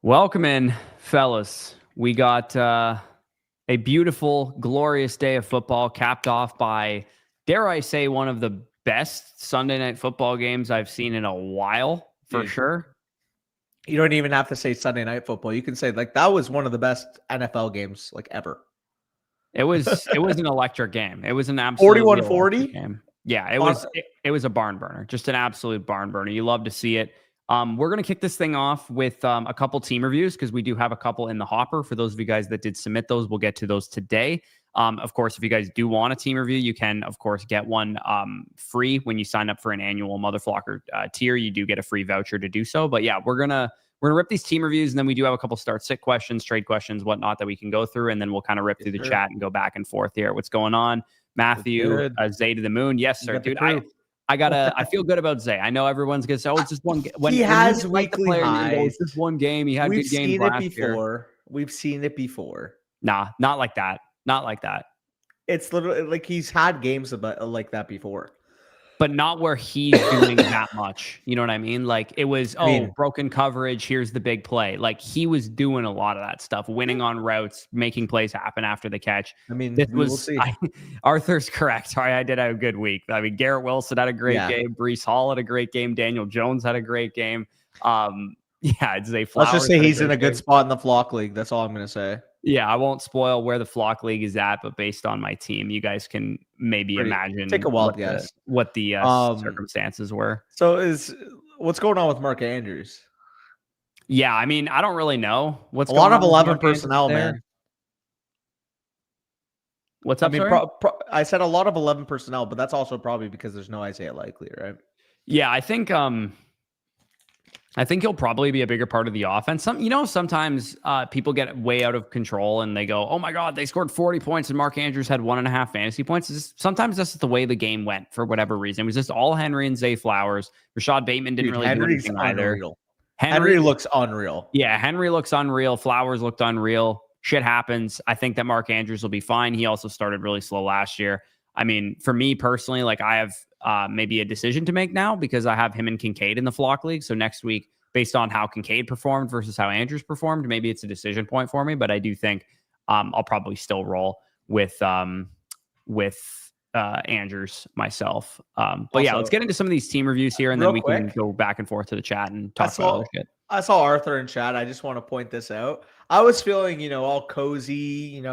Welcome in, fellas. We got a beautiful, glorious day of football capped off by, dare I say, one of the best Sunday night football games I've seen in a while, for sure. You don't even have to say Sunday night football. You can say that was one of the best NFL games ever. It was an electric game. It was an absolute 41-40 game. Yeah, it was a barn burner, just an absolute barn burner. You love to see it. We're going to kick this thing off with a couple team reviews because we do have a couple in the hopper. For those of you guys that did submit those, we'll get to those today. Of course, if you guys do want a team review, you can, of course, get one free when you sign up for an annual Motherflocker tier. You do get a free voucher to do so. But yeah, we're gonna rip these team reviews, and then we do have a couple start-sit questions, trade questions, whatnot that we can go through, and then we'll kind of rip through the chat and go back and forth here. What's going on, Matthew? Zay to the moon, yes, sir, dude. I feel good about Zay. I know everyone's gonna say, "Oh, it's just one." He has weekly highs. It's just one game. He had good games last year. We've seen it before. Nah, not like that. Not like that. It's literally like he's had games like that before, but not where he's doing that much. You know what I mean? Like it was, broken coverage. Here's the big play. Like he was doing a lot of that stuff, winning on routes, making plays happen after the catch. I mean, we'll see. Arthur's correct. Sorry, I did have a good week. I mean, Garrett Wilson had a great game. Breece Hall had a great game. Daniel Jones had a great game. It's Zay Flowers. Let's just say he's in a good spot in the flock league. That's all I'm going to say. Yeah, I won't spoil where the flock league is at, but based on my team, you guys can maybe imagine take a wild guess what the circumstances were. So what's going on with Mark Andrews? Yeah, I mean, I don't really know what's a lot of 11 personnel, man. What's up? I said a lot of 11 personnel, but that's also probably because there's no Isaiah Likely, right? Yeah, I think he'll probably be a bigger part of the offense. Sometimes people get way out of control and they go, "Oh my God, they scored 40 points and Mark Andrews had 1.5 fantasy points." Sometimes that's the way the game went for whatever reason. It was just all Henry and Zay Flowers. Rashad Bateman didn't really do anything either. Henry looks unreal. Yeah, Henry looks unreal. Flowers looked unreal. Shit happens. I think that Mark Andrews will be fine. He also started really slow last year. I mean, for me personally, like I have maybe a decision to make now because I have him and Kincaid in the flock league. So next week, based on how Kincaid performed versus how Andrews performed, maybe it's a decision point for me. But I do think I'll probably still roll with Andrews myself. But yeah, let's get into some of these team reviews here, and then we can go back and forth to the chat and talk about other shit. I saw Arthur in chat. I just want to point this out. I was feeling, all cozy,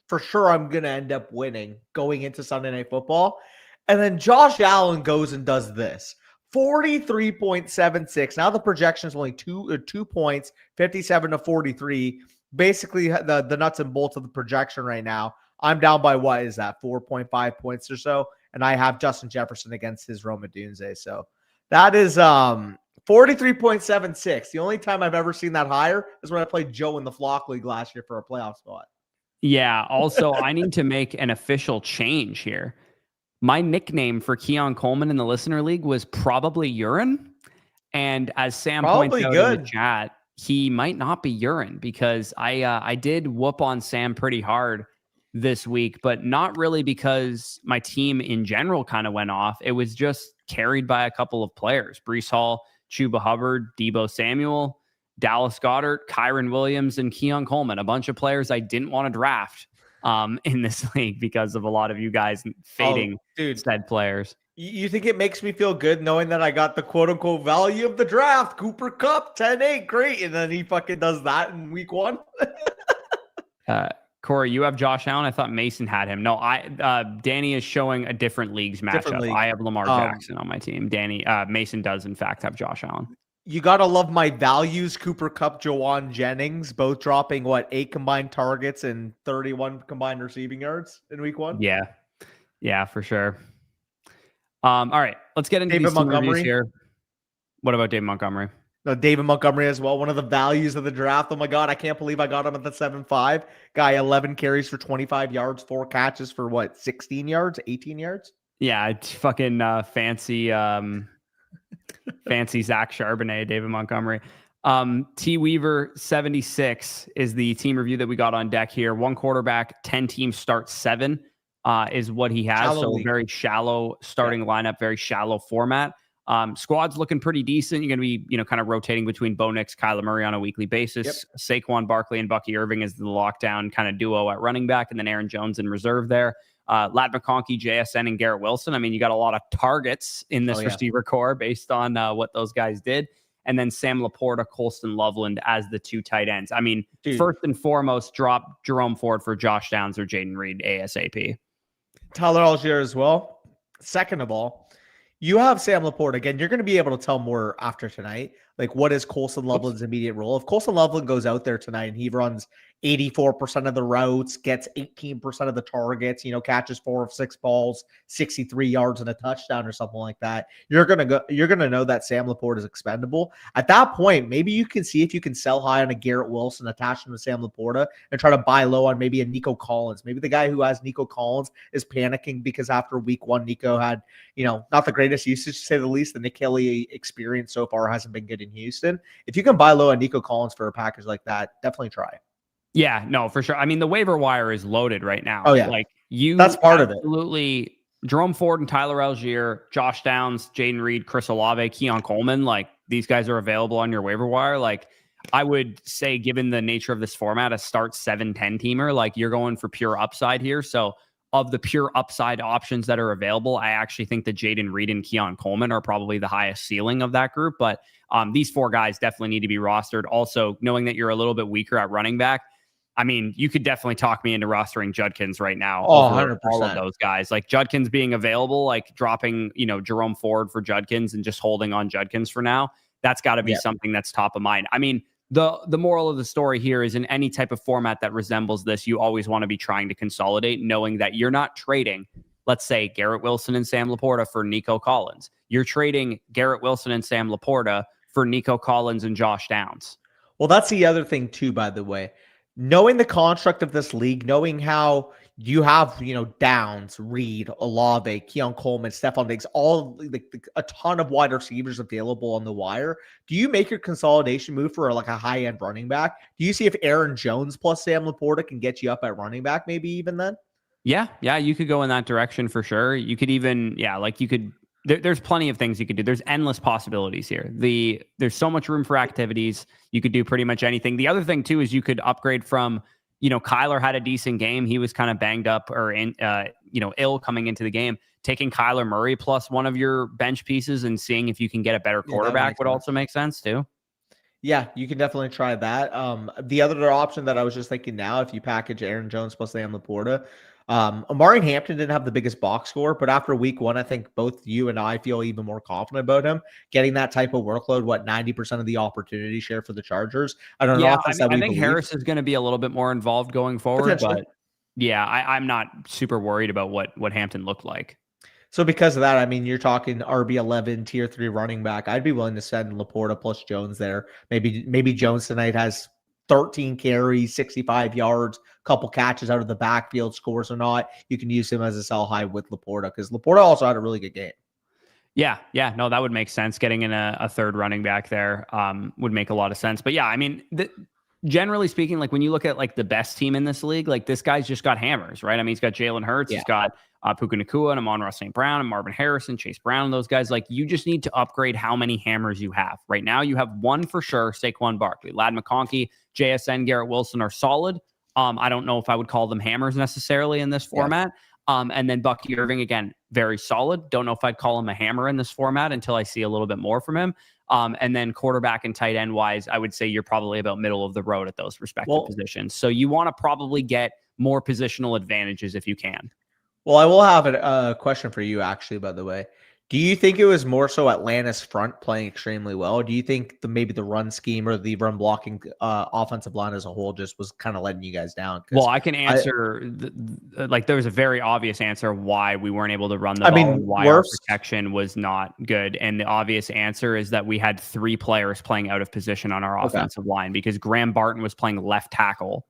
for sure I'm going to end up winning going into Sunday Night Football. And then Josh Allen goes and does this. 43.76. Now the projection is only 2 points, 57-43. Basically, the nuts and bolts of the projection right now. I'm down by what is that? 4.5 points or so. And I have Justin Jefferson against his Roma Dunze. So that is 43.76. The only time I've ever seen that higher is when I played Joe in the flock league last year for a playoff spot. Yeah. Also, I need to make an official change here. My nickname for Keon Coleman in the listener league was probably Urine. And as Sam points out in the chat, he might not be Urine because I did whoop on Sam pretty hard this week, but not really because my team in general kind of went off. It was just carried by a couple of players. Breece Hall, Chuba Hubbard, Deebo Samuel, Dallas Goedert, Kyron Williams, and Keon Coleman. A bunch of players I didn't want to draft in this league because of a lot of you guys fading said players. You think it makes me feel good knowing that I got the quote-unquote value of the draft? Cooper Kupp, 10-8, great. And then he fucking does that in week 1. Corey, you have Josh Allen. I thought Mason had him. No, Danny is showing a different league's matchup. I have Lamar Jackson on my team. Mason does, in fact, have Josh Allen. You got to love my values. Cooper Kupp, Jawan Jennings, both dropping, 8 combined targets and 31 combined receiving yards in week 1? Yeah, for sure. All right, let's get into these team reviews here. What about David Montgomery? No, David Montgomery as well. One of the values of the draft. Oh my God, I can't believe I got him at the 7.5. Guy, 11 carries for 25 yards, 4 catches for 16 yards, 18 yards? Yeah, it's fucking fancy Zach Charbonnet, David Montgomery. T Weaver 76 is the team review that we got on deck here. 1 quarterback, 10 teams start 7 is what he has. Very shallow starting lineup, very shallow format. Squad's looking pretty decent. You're going to be, kind of rotating between Bo Nix, Kyler Murray on a weekly basis. Yep. Saquon Barkley and Bucky Irving is the lockdown kind of duo at running back, and then Aaron Jones in reserve there. Ladd McConkey, JSN, and Garrett Wilson. I mean, you got a lot of targets in this receiver core based on what those guys did. And then Sam Laporta, Colston Loveland as the 2 tight ends. I mean, first and foremost, drop Jerome Ford for Josh Downs or Jaden Reed ASAP. Tyler Algier as well. Second of all, you have Sam Laporta. Again, you're going to be able to tell more after tonight. Like, what is Colston Loveland's immediate role? If Colston Loveland goes out there tonight and he runs 84% of the routes, gets 18% of the targets, catches 4 of 6 balls, 63 yards and a touchdown or something like that, you're going to know that Sam Laporta is expendable. At that point, maybe you can see if you can sell high on a Garrett Wilson, attach him to Sam Laporta, and try to buy low on maybe a Nico Collins. Maybe the guy who has Nico Collins is panicking because after week 1, Nico had, not the greatest usage to say the least. The Nick Kelly experience so far hasn't been good in Houston. If you can buy low on Nico Collins for a package like that, definitely try. Yeah, no, for sure. I mean, the waiver wire is loaded right now. Oh, yeah. Like, that's part of it. Absolutely. Jerome Ford and Tyler Algier, Josh Downs, Jaden Reed, Chris Olave, Keon Coleman, like, these guys are available on your waiver wire. Like, I would say, given the nature of this format, a start 7-10 teamer, like, you're going for pure upside here. So, of the pure upside options that are available, I actually think that Jaden Reed and Keon Coleman are probably the highest ceiling of that group. But these 4 guys definitely need to be rostered. Also, knowing that you're a little bit weaker at running back, I mean, you could definitely talk me into rostering Judkins right now. Oh, 100%. All of those guys. Like, Judkins being available, like dropping, Jerome Ford for Judkins and just holding on Judkins for now. That's got to be something that's top of mind. I mean, the moral of the story here is in any type of format that resembles this, you always want to be trying to consolidate, knowing that you're not trading, let's say, Garrett Wilson and Sam Laporta for Nico Collins. You're trading Garrett Wilson and Sam Laporta for Nico Collins and Josh Downs. Well, that's the other thing too, by the way. Knowing the construct of this league, knowing how you have, Downs, Reed, Olave, Keon Coleman, Stephon Diggs, all a ton of wide receivers available on the wire. Do you make your consolidation move for like a high-end running back? Do you see if Aaron Jones plus Sam Laporta can get you up at running back maybe even then? Yeah, you could go in that direction for sure. You could even, there's plenty of things you could do. There's endless possibilities here. There's so much room for activities. You could do pretty much anything. The other thing too is you could upgrade from, Kyler had a decent game. He was kind of banged up or ill coming into the game. Taking Kyler Murray plus one of your bench pieces and seeing if you can get a better quarterback would also make sense too. Yeah, you can definitely try that. The other option that I was just thinking now, if you package Aaron Jones plus Sam Laporta, Amari Hampton didn't have the biggest box score, but after week 1, I think both you and I feel even more confident about him getting that type of workload. 90% of the opportunity share for the Chargers. I don't know. I think Harris is going to be a little bit more involved going forward, but I'm not super worried about what Hampton looked like. So because of that, I mean, you're talking RB11 tier 3 running back. I'd be willing to send Laporta plus Jones there. Maybe Jones tonight has 13 carries, 65 yards, couple catches out of the backfield, scores or not. You can use him as a sell high with Laporta because Laporta also had a really good game. Yeah, no, that would make sense. Getting in a third running back there would make a lot of sense. But yeah, I mean, generally speaking, like when you look at like the best team in this league, like this guy's just got hammers, right? I mean, he's got Jalen Hurts, he's got Puka Nacua and Amon-Ra St. Brown and Marvin Harrison, Chase Brown, and those guys. Like, you just need to upgrade how many hammers you have. Right now, you have one for sure, Saquon Barkley. Ladd McConkey, JSN, Garrett Wilson are solid. I don't know if I would call them hammers necessarily in this format. And then Bucky Irving, again, very solid. Don't know if I'd call him a hammer in this format until I see a little bit more from him. And then quarterback and tight end wise, I would say you're probably about middle of the road at those respective positions. So you want to probably get more positional advantages if you can. Well, I will have a question for you, actually, by the way. Do you think it was more so Atlanta's front playing extremely well? Or do you think maybe the run scheme or the run blocking offensive line as a whole just was kind of letting you guys down? Well, I can answer, there was a very obvious answer why we weren't able to run the ball and why our protection was not good. And the obvious answer is that we had 3 players playing out of position on our offensive line because Graham Barton was playing left tackle.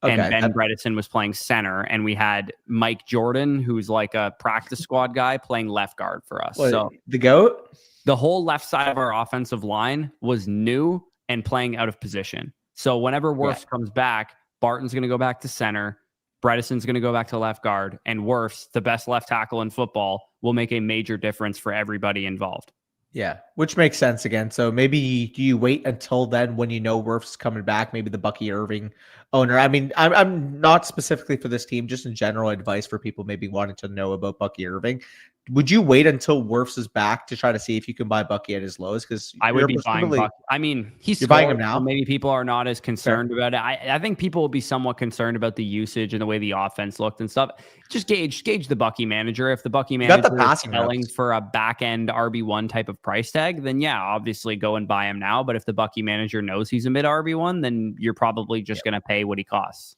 And Ben Bredesen was playing center, and we had Mike Jordan, who's like a practice squad guy, playing left guard for us. So the GOAT? The whole left side of our offensive line was new and playing out of position. So whenever Wirfs comes back, Barton's going to go back to center, Bredesen's going to go back to left guard, and Wirfs, the best left tackle in football, will make a major difference for everybody involved. Yeah, which makes sense again. So maybe do you wait until then when you know Wirf's coming back? Maybe the Bucky Irving owner. I mean, I'm not specifically for this team, just in general advice for people maybe wanting to know about Bucky Irving. Would you wait until Wirfs is back to try to see if you can buy Bucky at his lowest? Because I would be buying Bucky. I mean, you're buying him now. So maybe people are not as concerned about it. I think people will be somewhat concerned about the usage and the way the offense looked and stuff. Just gauge the Bucky manager. If the Bucky manager is selling for a back end RB1 type of price tag, then yeah, obviously go and buy him now. But if the Bucky manager knows he's a mid RB1, then you're probably just going to pay what he costs.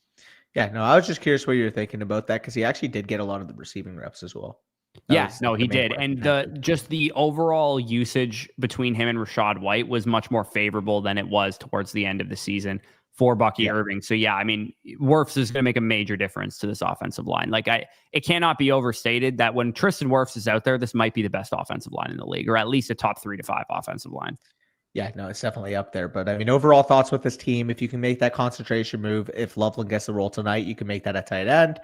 Yeah, no, I was just curious what you were thinking about that because he actually did get a lot of the receiving reps as well. He did. And the overall usage between him and Rachaad White was much more favorable than it was towards the end of the season for Bucky Irving. So yeah, I mean, Wirfs is going to make a major difference to this offensive line. Like it cannot be overstated that when Tristan Wirfs is out there, this might be the best offensive line in the league, or at least a top 3 to 5 offensive line. Yeah, no, it's definitely up there. But I mean, overall thoughts with this team, if you can make that concentration move, if Loveland gets the role tonight, you can make that a tight end.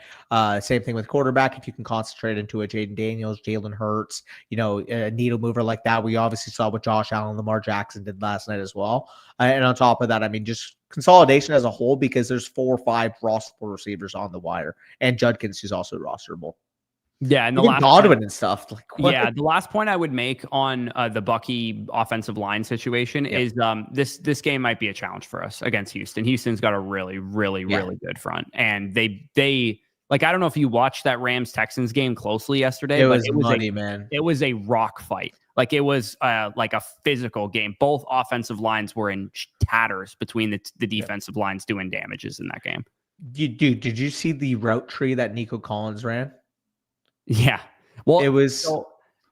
Same thing with quarterback. If you can concentrate into a Jaden Daniels, Jalen Hurts, a needle mover like that. We obviously saw what Josh Allen, Lamar Jackson did last night as well. And on top of that, I mean, just consolidation as a whole, because there's 4 or 5 rosterable receivers on the wire. And Judkins, who's also rosterable. Yeah, and the last Godwin and stuff. The last point I would make on the Bucky offensive line situation is this game might be a challenge for us against Houston. Houston's got a really, really, really good front, and they like, I don't know if you watched that Rams Texans game closely yesterday, but it was muddy, man. It was a rock fight. Like it was like a physical game. Both offensive lines were in tatters between the defensive lines doing damages in that game. Did you see the route tree that Nico Collins ran? Yeah. Well, it was.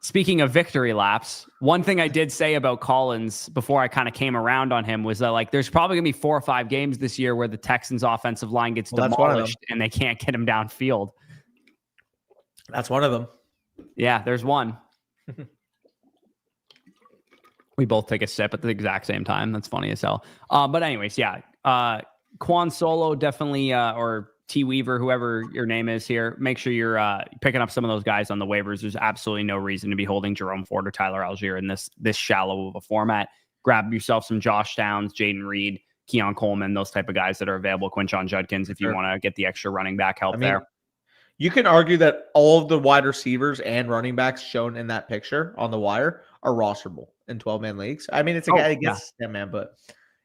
Speaking of victory laps, one thing I did say about Collins before I kind of came around on him was that, like, there's probably going to be 4 or 5 games this year where the Texans offensive line gets demolished and they can't get him downfield. That's one of them. Yeah, there's one. We both take a sip at the exact same time. That's funny as hell. But anyways, yeah. Quan Solo definitely, or T Weaver, whoever your name is here, make sure you're picking up some of those guys on the waivers. There's absolutely no reason to be holding Jerome Ford or Tyler Algier in this shallow of a format. Grab yourself some Josh Downs, Jaden Reed, Keon Coleman, those type of guys that are available. Quinshon Judkins, if you want to get the extra running back help there. You can argue that all of the wide receivers and running backs shown in that picture on the wire are rosterable in 12-man leagues. I mean, it's a guy against 10-man, but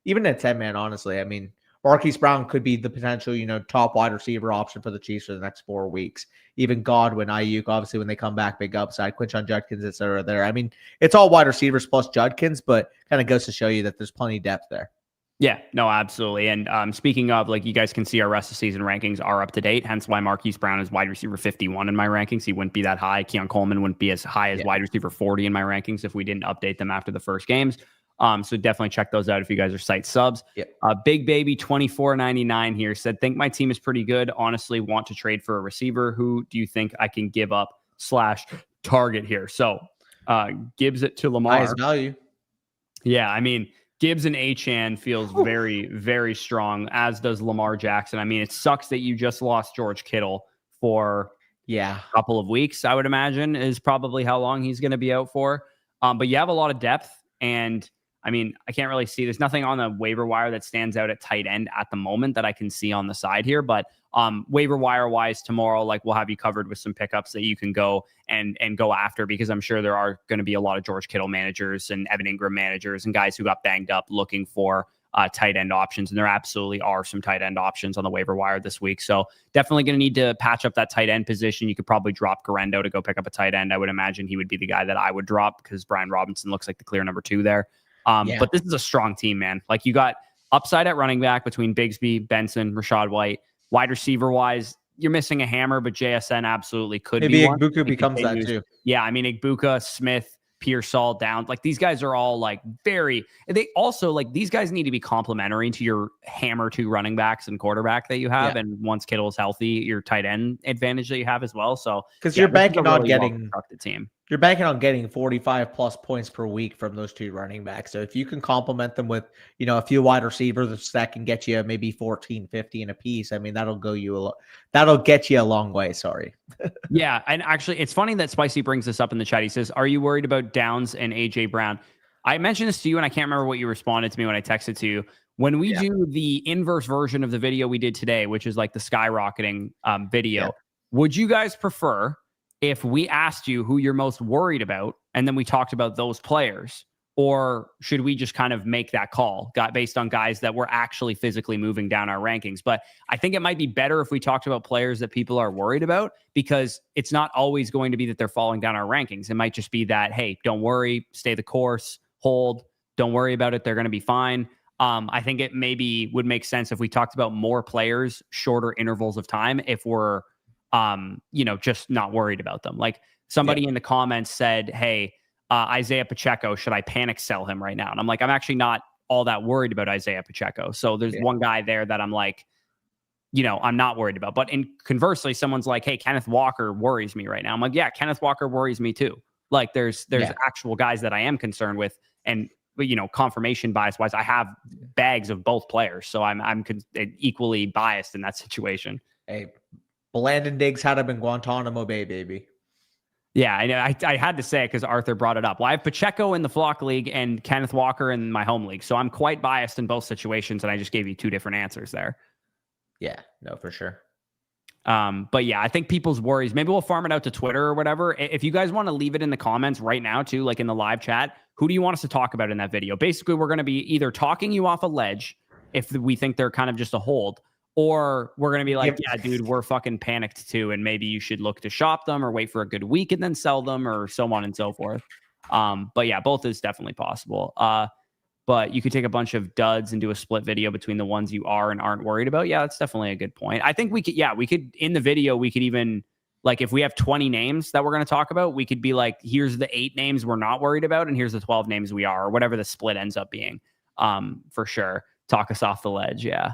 even at 10-man, honestly, I mean, Marquise Brown could be the potential, top wide receiver option for the Chiefs for the next 4 weeks. Even Godwin, Ayuk, obviously, when they come back, big upside. Quinshon Judkins, et cetera, there. I mean, it's all wide receivers plus Judkins, but kind of goes to show you that there's plenty of depth there. Yeah, no, absolutely. And speaking of, like, you guys can see our rest of season rankings are up to date, hence why Marquise Brown is wide receiver 51 in my rankings. He wouldn't be that high. Keon Coleman wouldn't be as high as wide receiver 40 in my rankings if we didn't update them after the first games. So definitely check those out if you guys are site subs. Yep. Big Baby 24.99 here said, think my team is pretty good. Honestly, want to trade for a receiver. Who do you think I can give up / target here? So Gibbs it to Lamar. Highest value. Yeah, I mean, Gibbs and Achane feels very, very strong, as does Lamar Jackson. I mean, it sucks that you just lost George Kittle for a couple of weeks, I would imagine, is probably how long he's going to be out for. But you have a lot of depth, and I mean, I can't really see. There's nothing on the waiver wire that stands out at tight end at the moment that I can see on the side here. But waiver wire wise, tomorrow, like, we'll have you covered with some pickups that you can go and go after, because I'm sure there are going to be a lot of George Kittle managers and Evan Ingram managers and guys who got banged up looking for tight end options. And there absolutely are some tight end options on the waiver wire this week. So definitely going to need to patch up that tight end position. You could probably drop Garendo to go pick up a tight end. I would imagine he would be the guy that I would drop, because Brian Robinson looks like the clear number 2 there. But this is a strong team, man. Like, you got upside at running back between Bigsby, Benson, Rachaad White. Wide receiver wise, you're missing a hammer, but JSN absolutely could be one. Maybe Igbuka becomes that too. Yeah, I mean, Igbuka, Smith, Pearsall, Downs, like, these guys are all like they also, like, these guys need to be complementary to your hammer 2 running backs and quarterback that you have. And once Kittle is healthy, your tight end advantage that you have as well. So, because you're banking on getting the team. you're banking on getting 45 plus points per week from those two running backs. So if you can complement them with, a few wide receivers that can get you maybe 14, 15 a piece, I mean, that'll get you a long way. Sorry. Yeah. And actually, it's funny that Spicy brings this up in the chat. He says, are you worried about Downs and AJ Brown? I mentioned this to you, and I can't remember what you responded to me when I texted to you. When we do the inverse version of the video we did today, which is like the skyrocketing video, would you guys prefer if we asked you who you're most worried about, and then we talked about those players? Or should we just kind of make that call based on guys that were actually physically moving down our rankings? But I think it might be better if we talked about players that people are worried about, because it's not always going to be that they're falling down our rankings. It might just be that, hey, don't worry, stay the course, hold, don't worry about it, they're going to be fine. I think it maybe would make sense if we talked about more players, shorter intervals of time, if we're, just not worried about them. Like somebody in the comments said, hey, Isaiah Pacheco, should I panic sell him right now? And I'm like, I'm actually not all that worried about Isaiah Pacheco. So there's one guy there that I'm like, I'm not worried about. But conversely, someone's like, hey, Kenneth Walker worries me right now. I'm like, yeah, Kenneth Walker worries me too. Like there's actual guys that I am concerned with. And, confirmation bias wise, I have bags of both players. So I'm equally biased in that situation. Hey, Landon Diggs had him in Guantanamo Bay, baby. Yeah, I know. I had to say it because Arthur brought it up. Well, I have Pacheco in the Flock League and Kenneth Walker in my home league. So I'm quite biased in both situations, and I just gave you two different answers there. Yeah, no, for sure. But yeah, I think people's worries, maybe we'll farm it out to Twitter or whatever. If you guys want to leave it in the comments right now too, like in the live chat, who do you want us to talk about in that video? Basically, we're going to be either talking you off a ledge if we think they're kind of just a hold, or we're going to be like, yeah, dude, we're fucking panicked too, and maybe you should look to shop them or wait for a good week and then sell them, or so on and so forth. But yeah, both is definitely possible. But you could take a bunch of duds and do a split video between the ones you are and aren't worried about. Yeah, that's definitely a good point. I think we could in the video, we could even, like, if we have 20 names that we're going to talk about, we could be like, here's the 8 names we're not worried about, and here's the 12 names we are, or whatever the split ends up being. For sure. Talk us off the ledge. Yeah.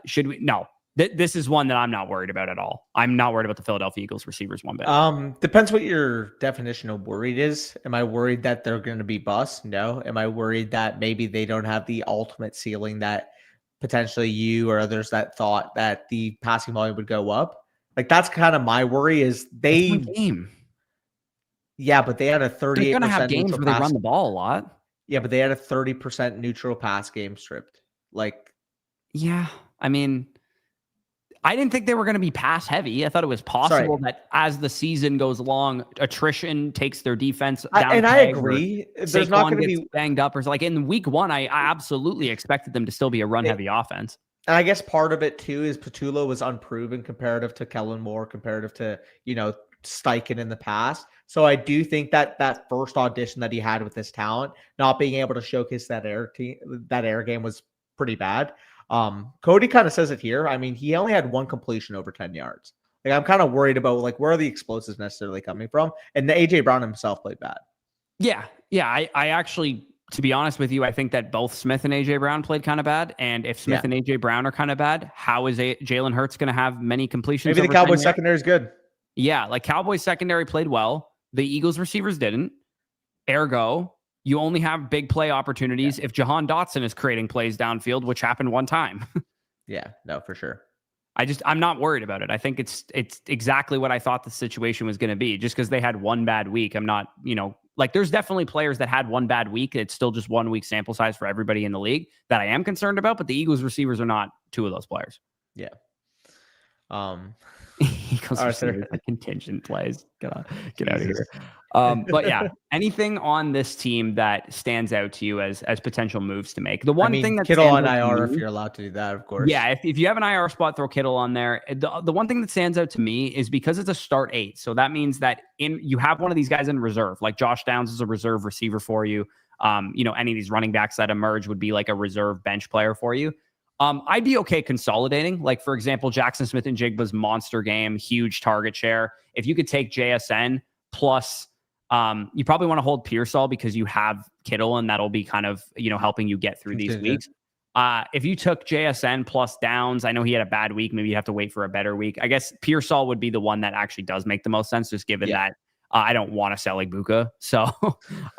Should we? No. This is one that I'm not worried about at all. I'm not worried about the Philadelphia Eagles receivers one bit. Depends what your definition of worried is. Am I worried that they're going to be bust? No. Am I worried that maybe they don't have the ultimate ceiling that potentially you or others that thought that the passing volume would go up? Like, that's kind of my worry. Is they game? Yeah, but they had a 38%. They're going to have games where they run the ball a lot. Yeah, but they had a 30% neutral pass game stripped. Like, yeah, I mean, I didn't think they were going to be pass heavy. I thought it was possible that as the season goes along, attrition takes their defense down. And I agree. There's not going to be banged up, or like in week 1, I absolutely expected them to still be a run heavy offense. And I guess part of it too is Petula was unproven comparative to Kellen Moore, comparative to, Steichen in the past. So I do think that first audition that he had with this talent, not being able to showcase that air game was pretty bad. Cody kind of says it here. I mean, he only had 1 completion over 10 yards. Like, I'm kind of worried about, like, where are the explosives necessarily coming from? And the AJ Brown himself played bad. Yeah. I actually, to be honest with you, I think that both Smith and AJ Brown played kind of bad. And if Smith and AJ Brown are kind of bad, how is Jalen Hurts going to have many completions? Maybe the Cowboys secondary is good. Yeah. Like, Cowboys secondary played well. The Eagles receivers didn't. Ergo, you only have big play opportunities if Jahan Dotson is creating plays downfield, which happened one time. Yeah, no, for sure. I'm not worried about it. I think it's exactly what I thought the situation was going to be. Just because they had one bad week, I'm not, like, there's definitely players that had one bad week. It's still just 1 week sample size for everybody in the league that I am concerned about, but the Eagles receivers are not 2 of those players. Yeah. Eagles receivers, like contingent plays. Get out of here. But yeah, anything on this team that stands out to you as potential moves to make? The one thing that Kittle on IR, if you're allowed to do that, of course. Yeah, if you have an IR spot, throw Kittle on there. The one thing that stands out to me is because it's a start 8, so that means that you have one of these guys in reserve, like Josh Downs is a reserve receiver for you. Any of these running backs that emerge would be like a reserve bench player for you. I'd be okay consolidating. Like, for example, Jackson Smith and Jigba's monster game, huge target share. If you could take JSN plus, you probably want to hold Pearsall because you have Kittle, and that'll be kind of, helping you get through these weeks. If you took JSN plus Downs, I know he had a bad week. Maybe you have to wait for a better week. I guess Pearsall would be the one that actually does make the most sense, just given that I don't want to sell Ibuka. So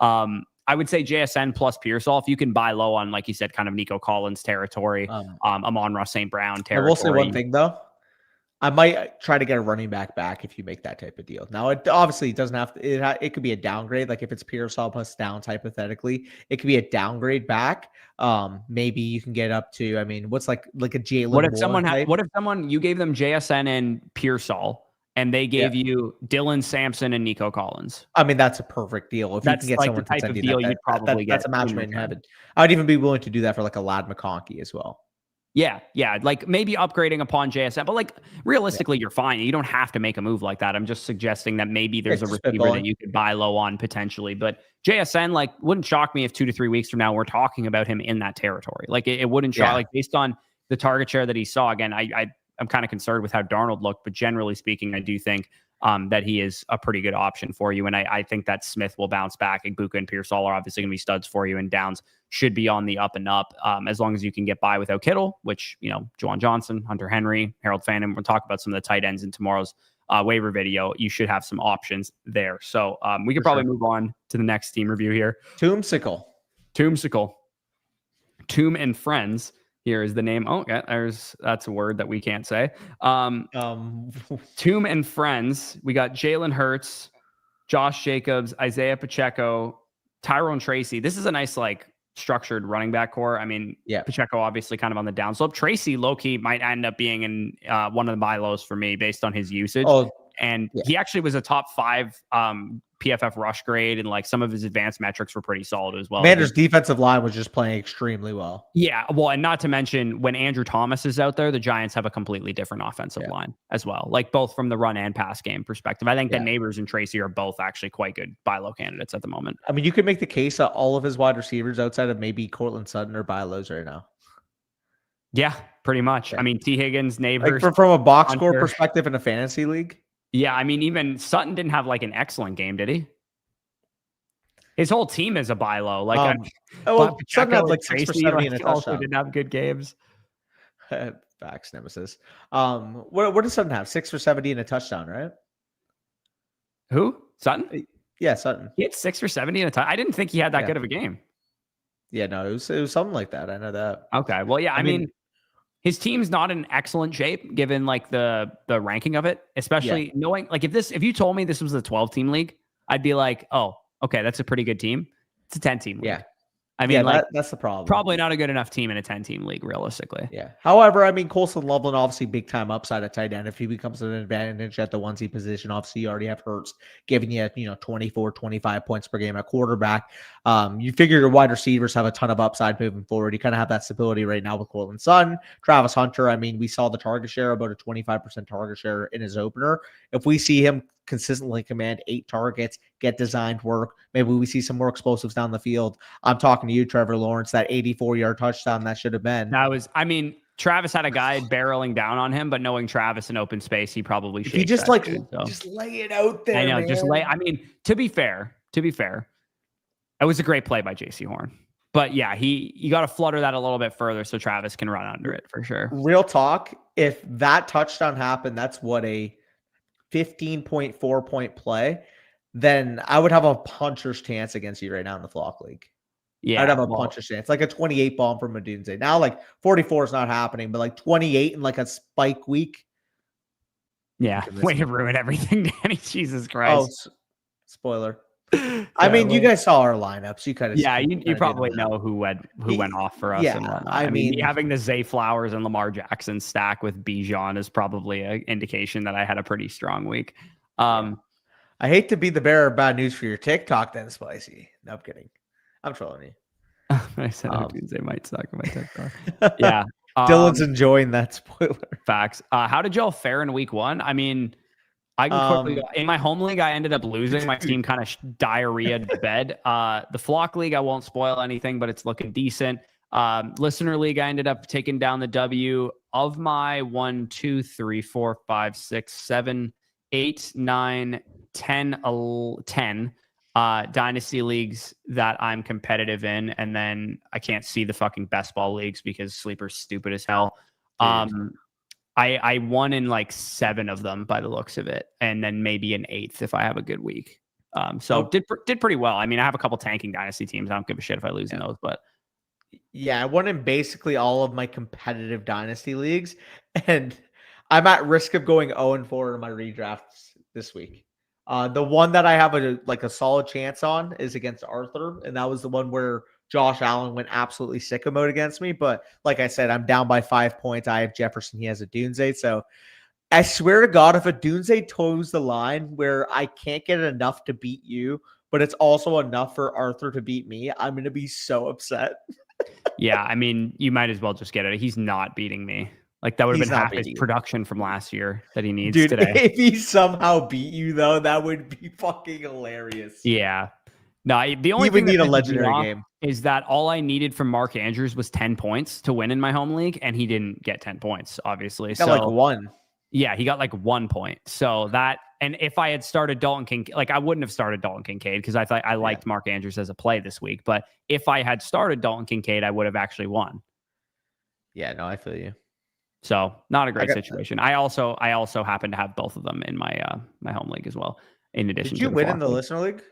I would say JSN plus Pearsall. If you can buy low on, like you said, kind of Nico Collins territory, Amon-Ra St. Brown territory. I will say one thing, though. I might try to get a running back if you make that type of deal. Now, it obviously doesn't have to. It could be a downgrade. Like if it's Pearsall plus downs, hypothetically, it could be a downgrade back. Maybe you can get up to. I mean, what's like a Jalen? What if someone you gave them JSN and Pearsall, and they gave you Dylan Sampson and Nico Collins? I mean, that's a perfect deal. If that's you can get like someone the type to of send deal you you'd probably get. That's a match made in heaven. I'd even be willing to do that for like a Lad McConkey as well. Yeah, like maybe upgrading upon JSN, but like realistically, you're fine. You don't have to make a move like that. I'm just suggesting that maybe there's a receiver that you could buy low on potentially. But JSN, like, wouldn't shock me if 2 to 3 weeks from now we're talking about him in that territory. Like, it wouldn't shock. Like, based on the target share that he saw. Again, I'm kind of concerned with how Darnold looked, but generally speaking, I do think that he is a pretty good option for you. And I think that Smith will bounce back. Ibuka and Pearsall are obviously going to be studs for you, and Downs should be on the up and up as long as you can get by without Kittle, which, Juwan Johnson, Hunter Henry, Harold Phantom. We'll talk about some of the tight ends in tomorrow's waiver video. You should have some options there. So we could probably move on to the next team review here. Tombsicle. Tomb and Friends. Here is the name. Oh, yeah, that's a word that we can't say. Tomb and Friends. We got Jalen Hurts, Josh Jacobs, Isaiah Pacheco, Tyrone Tracy. This is a nice, like, structured running back core. I mean, Pacheco obviously kind of on the downslope. Tracy low-key might end up being in one of the buy lows for me based on his usage. And he actually was a top 5 PFF rush grade, and like some of his advanced metrics were pretty solid as well. Commanders' defensive line was just playing extremely well. Yeah, well, and not to mention when Andrew Thomas is out there, the Giants have a completely different offensive line as well, like both from the run and pass game perspective. I think that Neighbors and Tracy are both actually quite good buy low candidates at the moment. I mean, you could make the case that all of his wide receivers outside of maybe Cortland Sutton are buy lows right now. Yeah, pretty much. I mean, T. Higgins, Neighbors. Like from a box score perspective in a fantasy league. Yeah, I mean, even Sutton didn't have like an excellent game, did he? His whole team is a buy low. Like, Sutton had like 6 for 70 and a touchdown. Also didn't have good games. Facts, Nemesis. What does Sutton have? 6 for 70 and a touchdown, right? Who? Sutton? Yeah, Sutton. He had 6 for 70 and a touchdown. I didn't think he had that good of a game. Yeah, no, it was something like that. I know that. Okay, well, yeah, I mean his team's not in excellent shape given like the ranking of it, especially knowing like if you told me this was a 12-team league, I'd be like, oh, okay, that's a pretty good team. It's a 10-team league. Yeah. I mean, that's the problem. Probably not a good enough team in a 10-team league, realistically. Yeah. However, I mean, Colson Loveland, obviously big time upside at tight end. If he becomes an advantage at the 1C position, obviously you already have Hurts giving you, 24, 25 points per game at quarterback. You figure your wide receivers have a ton of upside moving forward. You kind of have that stability right now with Cortland Sutton, Travis Hunter. I mean, we saw the target share, about a 25% target share in his opener. If we see him consistently command 8 targets, get designed work, maybe we see some more explosives down the field. I'm talking to you, Trevor Lawrence, that 84-yard touchdown that should have been. Travis had a guy barreling down on him, but knowing Travis in open space, he probably should just just lay it out there. I know, man. just lay. I mean, to be fair, it was a great play by JC Horn. But yeah, you got to flutter that a little bit further so Travis can run under it for sure. Real talk, if that touchdown happened, that's what a 15.4 point play, then I would have a puncher's chance against you right now in the Flock League. Yeah, I'd have a puncher's chance, like a 28 bomb from Madunze. Now, like 44 is not happening, but like 28 in like a spike week. Yeah, way to ruin everything, Danny. Jesus Christ. Oh, spoiler. I mean, you guys saw our lineups. You kind of you probably know who went off for us. Yeah, and whatnot. I mean, having the Zay Flowers and Lamar Jackson stack with Bijan is probably an indication that I had a pretty strong week. I hate to be the bearer of bad news for your TikTok, then, Spicy. No, I'm kidding. I'm trolling you. I said they might suck on my TikTok. Yeah, Dylan's enjoying that spoiler. Facts. How did y'all fare in week 1? I mean, I can quickly go. In my home league, I ended up losing. My team kind of diarrheaed to bed. The Flock League, I won't spoil anything, but it's looking decent. Listener League, I ended up taking down the W. Of my 1, 2, 3, 4, 5, 6, 7, 8, 9, 10 dynasty leagues that I'm competitive in, and then I can't see the fucking best ball leagues because Sleeper's stupid as hell. I won in like 7 of them by the looks of it, and then maybe an 8th if I have a good week. So did pretty well. I mean, I have a couple tanking dynasty teams. I don't give a shit if I lose in those, but yeah, I won in basically all of my competitive dynasty leagues, and I'm at risk of going 0-4 in my redrafts this week. The one that I have a solid chance on is against Arthur, and that was the one where Josh Allen went absolutely sicko mode against me. But like I said, I'm down by 5 points. I have Jefferson. He has a Dunze. So I swear to God, if a Dunze toes the line where I can't get enough to beat you, but it's also enough for Arthur to beat me, I'm going to be so upset. Yeah, I mean, you might as well just get it. He's not beating me. Like, that would have been half his production from last year that he needs today. If he somehow beat you, though, that would be fucking hilarious. Yeah. No, the only thing that need a legendary game is that all I needed from Mark Andrews was 10 points to win in my home league, and he didn't get 10 points, obviously. He got like 1. Yeah, he got like 1 point. So that, and if I had started Dalton Kincaid, like I wouldn't have started Dalton Kincaid because I thought I liked Mark Andrews as a play this week. But if I had started Dalton Kincaid, I would have actually won. Yeah, no, I feel you. So not a great situation. I also happen to have both of them in my my home league as well. In addition, did you win in the listener league?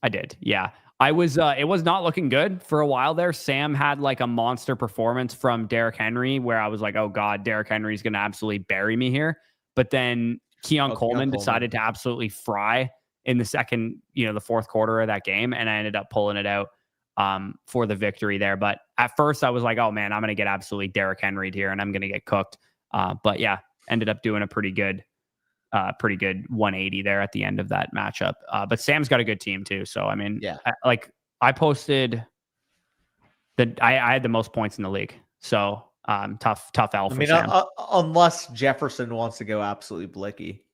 I did. Yeah, I was. It was not looking good for a while there. Sam had like a monster performance from Derrick Henry, where I was like, "Oh God, Derrick Henry's going to absolutely bury me here." But then Keon Coleman decided to absolutely fry in the second, the fourth quarter of that game, and I ended up pulling it out for the victory there. But at first, I was like, "Oh man, I'm going to get absolutely Derrick Henry'd here, and I'm going to get cooked." But yeah, ended up doing a pretty good 180 there at the end of that matchup. But Sam's got a good team too. So, I mean, I posted that I had the most points in the league. So, tough L for Sam. Unless Jefferson wants to go absolutely blicky.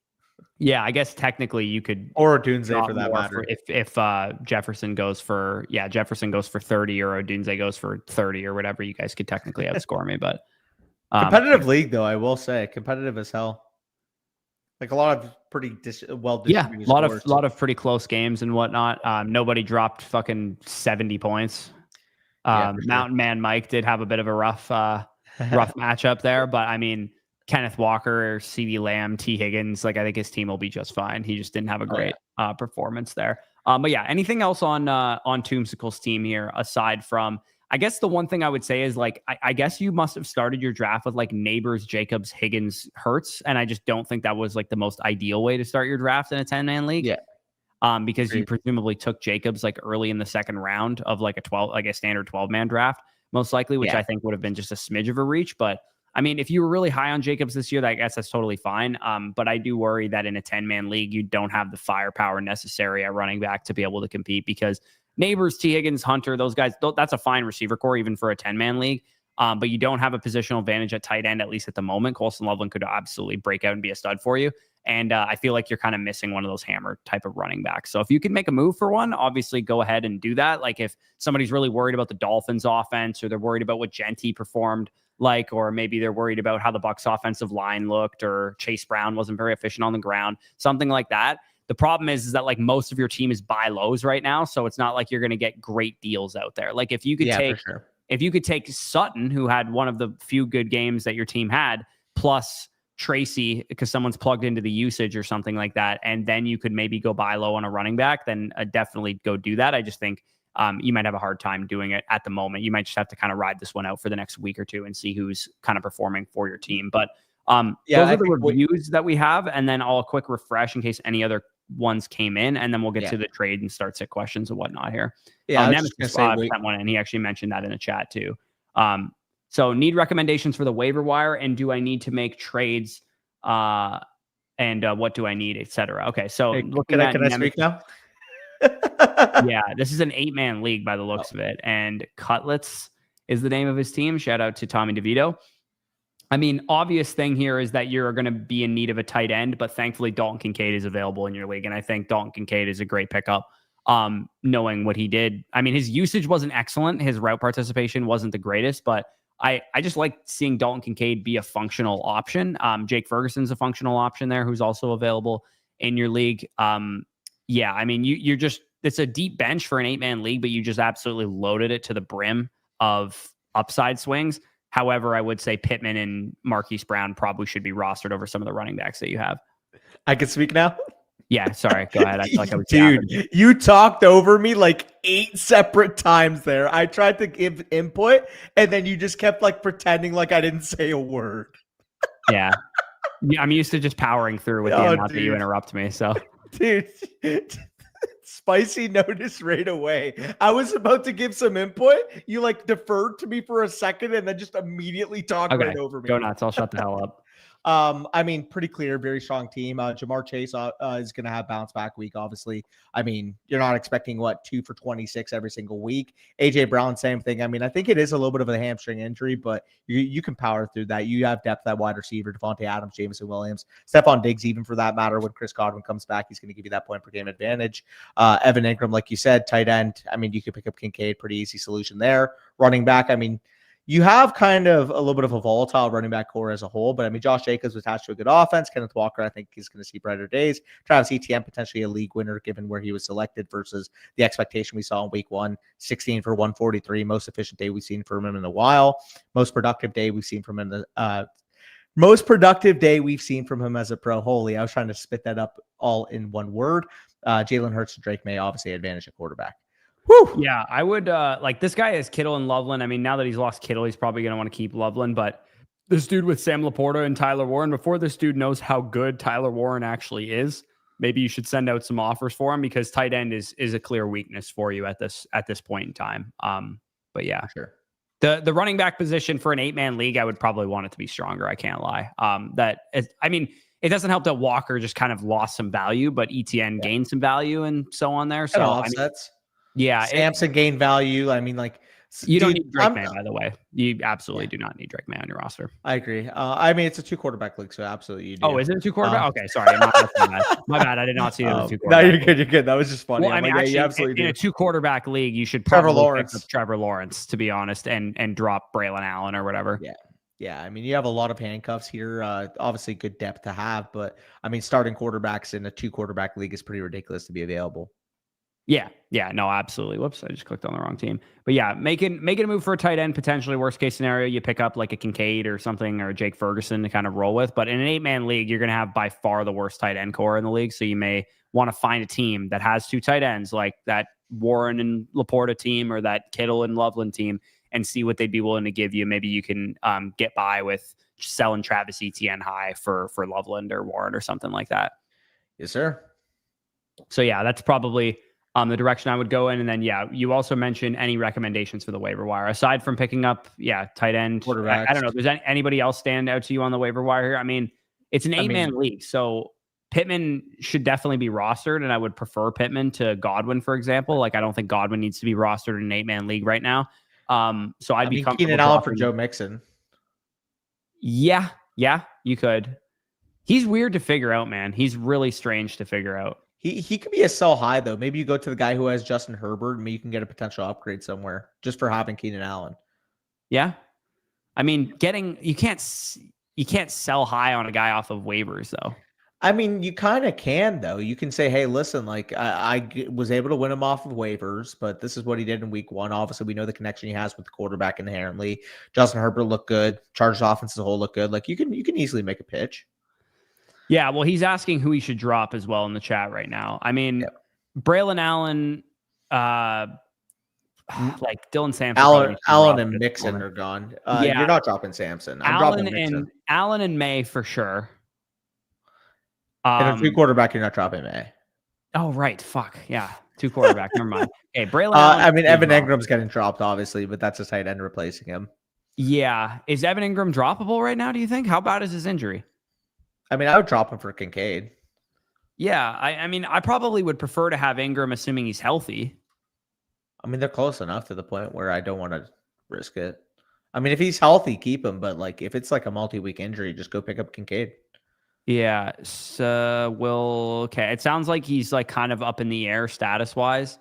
Yeah, I guess technically you could, or Dunze for that matter. If Jefferson goes for 30 or Dunze goes for 30 or whatever, you guys could technically outscore me. But competitive league though, I will say competitive as hell. Like a lot of pretty well distributed. Yeah, a lot of pretty close games and whatnot. Nobody dropped fucking 70 points. Mountain Man Mike did have a bit of a rough matchup there, but I mean, Kenneth Walker, CeeDee Lamb, T. Higgins, like I think his team will be just fine. He just didn't have a great performance there. But yeah, anything else on Toomsicle's team here aside from? I guess the one thing I would say is like, I guess you must have started your draft with like Neighbors, Jacobs, Higgins, Hurts. And I just don't think that was like the most ideal way to start your draft in a 10-man league. Yeah. Because you presumably took Jacobs like early in the second round of like a standard 12-man draft, most likely, which I think would have been just a smidge of a reach. But I mean, if you were really high on Jacobs this year, I guess that's totally fine. But I do worry that in a 10-man league, you don't have the firepower necessary at running back to be able to compete because Neighbors, T. Higgins, Hunter, those guys, that's a fine receiver core, even for a 10-man league. But you don't have a positional advantage at tight end, at least at the moment. Colston Loveland could absolutely break out and be a stud for you. And I feel like you're kind of missing one of those hammer type of running backs. So if you can make a move for one, obviously go ahead and do that. Like if somebody's really worried about the Dolphins offense, or they're worried about what Genty performed like, or maybe they're worried about how the Bucs offensive line looked, or Chase Brown wasn't very efficient on the ground, something like that. The problem is that like most of your team is buy lows right now. So it's not like you're going to get great deals out there. Like if you could if you could take Sutton, who had one of the few good games that your team had, plus Tracy, because someone's plugged into the usage or something like that, and then you could maybe go buy low on a running back, then definitely go do that. I just think you might have a hard time doing it at the moment. You might just have to kind of ride this one out for the next week or two and see who's kind of performing for your team. But those are the reviews that we have, and then I'll quick refresh in case any other ones came in, and then we'll get to the trade and start sit questions and whatnot here. Yeah, I was just gonna say, sent one, and he actually mentioned that in the chat too. So need recommendations for the waiver wire, and do I need to make trades? And what do I need, etc. Okay, so can I speak now? Yeah, this is an 8-man league by the looks of it, and Cutlets is the name of his team. Shout out to Tommy DeVito. I mean, obvious thing here is that you're going to be in need of a tight end, but thankfully Dalton Kincaid is available in your league, and I think Dalton Kincaid is a great pickup. Knowing what he did, I mean, his usage wasn't excellent, his route participation wasn't the greatest, but I just like seeing Dalton Kincaid be a functional option. Jake Ferguson's a functional option there, who's also available in your league. Yeah, I mean, you're just, it's a deep bench for an 8-man league, but you just absolutely loaded it to the brim of upside swings. However, I would say Pittman and Marquise Brown probably should be rostered over some of the running backs that you have. I can speak now. Yeah, sorry. Go ahead. I feel like I was Dude, yapping. you talked over me like 8 separate times there. I tried to give input, and then you just kept like pretending like I didn't say a word. Yeah. I'm used to just powering through with the amount that you interrupt me. So, dude, spicy notice right away. I was about to give some input. You like deferred to me for a second and then just immediately talked right over me. Go nuts. I'll shut the hell up. I mean, pretty clear, very strong team. Jamar Chase is going to have bounce back week, obviously. I mean, you're not expecting 2 for 26 every single week. AJ Brown, same thing. I mean, I think it is a little bit of a hamstring injury, but you can power through that. You have depth at wide receiver, Devontae Adams, Jameson Williams, Stephon Diggs, even for that matter. When Chris Godwin comes back, he's going to give you that point per game advantage. Evan Ingram, like you said, tight end. I mean, you could pick up Kincaid, pretty easy solution there. Running back, I mean, you have kind of a little bit of a volatile running back core as a whole, but I mean, Josh Jacobs was attached to a good offense. Kenneth Walker, I think, is going to see brighter days. Travis Etienne, potentially a league winner given where he was selected versus the expectation we saw in week 1, 16 for 143, most efficient day we've seen from him in a while. Most productive day we've seen from him as a pro. Holy, I was trying to spit that up all in one word. Jalen Hurts and Drake May, obviously advantage at quarterback. Whew. Yeah, I would like this guy is Kittle and Loveland. I mean, now that he's lost Kittle, he's probably going to want to keep Loveland. But this dude with Sam Laporta and Tyler Warren, before this dude knows how good Tyler Warren actually is, maybe you should send out some offers for him because tight end is a clear weakness for you at this point in time. But yeah, sure. The running back position for an 8-man league, I would probably want it to be stronger. I can't lie. I mean, it doesn't help that Walker just kind of lost some value, but ETN gained some value and so on there. So offsets. Yeah, Samson gained value. I mean, like you don't need Drake May, by the way. You absolutely do not need Drake May on your roster. I agree. I mean, it's a 2 quarterback league, so absolutely you do. Oh, is it a 2 quarterback? Okay, sorry. My bad. I did not see it as a 2 quarterback. No, you're good. You're good. That was just funny. Well, I mean, actually, you absolutely in a 2 quarterback league, you should probably pick up Trevor Lawrence, to be honest, and drop Braylon Allen or whatever. Yeah, I mean, you have a lot of handcuffs here. Obviously, good depth to have, but I mean, starting quarterbacks in a 2 quarterback league is pretty ridiculous to be available. Yeah, no, absolutely. Whoops, I just clicked on the wrong team. But yeah, making a move for a tight end, potentially worst case scenario, you pick up like a Kincaid or something or a Jake Ferguson to kind of roll with. But in an 8-man league, you're going to have by far the worst tight end core in the league. So you may want to find a team that has 2 tight ends, like that Warren and Laporta team or that Kittle and Loveland team, and see what they'd be willing to give you. Maybe you can get by with selling Travis Etienne high for Loveland or Warren or something like that. Yes, sir. So yeah, that's probably the direction I would go in. And then, yeah, you also mentioned any recommendations for the waiver wire aside from picking up, tight end. I don't know. Does anybody else stand out to you on the waiver wire here? I mean, it's an 8-man league, so Pittman should definitely be rostered, and I would prefer Pittman to Godwin, for example. Like, I don't think Godwin needs to be rostered in an 8-man league right now. So I'd be comfortable. Keenan Allen for Joe Mixon. Yeah, you could. He's weird to figure out, man. He's really strange to figure out. He could be a sell high, though. Maybe you go to the guy who has Justin Herbert, and maybe you can get a potential upgrade somewhere just for having Keenan Allen. Yeah. I mean, you can't sell high on a guy off of waivers, though. I mean, you kind of can, though. You can say, hey, listen, like I was able to win him off of waivers, but this is what he did in week 1. Obviously, we know the connection he has with the quarterback inherently. Justin Herbert looked good. Chargers offense as a whole looked good. Like you can easily make a pitch. Yeah, well, he's asking who he should drop as well in the chat right now. I mean, Braylon Allen, like Dylan Sampson. Allen and Mixon are gone. You're not dropping Sampson. I'm dropping Mixon. Allen and May for sure. In a 2 quarterback, you're not dropping May. Oh, right. Fuck. Yeah. 2 quarterback. Never mind. Hey, Braylon Allen. I mean, Evan Ingram's getting dropped, obviously, but that's a tight end replacing him. Yeah. Is Evan Ingram droppable right now, do you think? How bad is his injury? I mean, I would drop him for Kincaid. Yeah, I mean, I probably would prefer to have Ingram, assuming he's healthy. I mean, they're close enough to the point where I don't want to risk it. I mean, if he's healthy, keep him. But like, if it's like a multi-week injury, just go pick up Kincaid. Yeah. So, okay. It sounds like he's like kind of up in the air status-wise.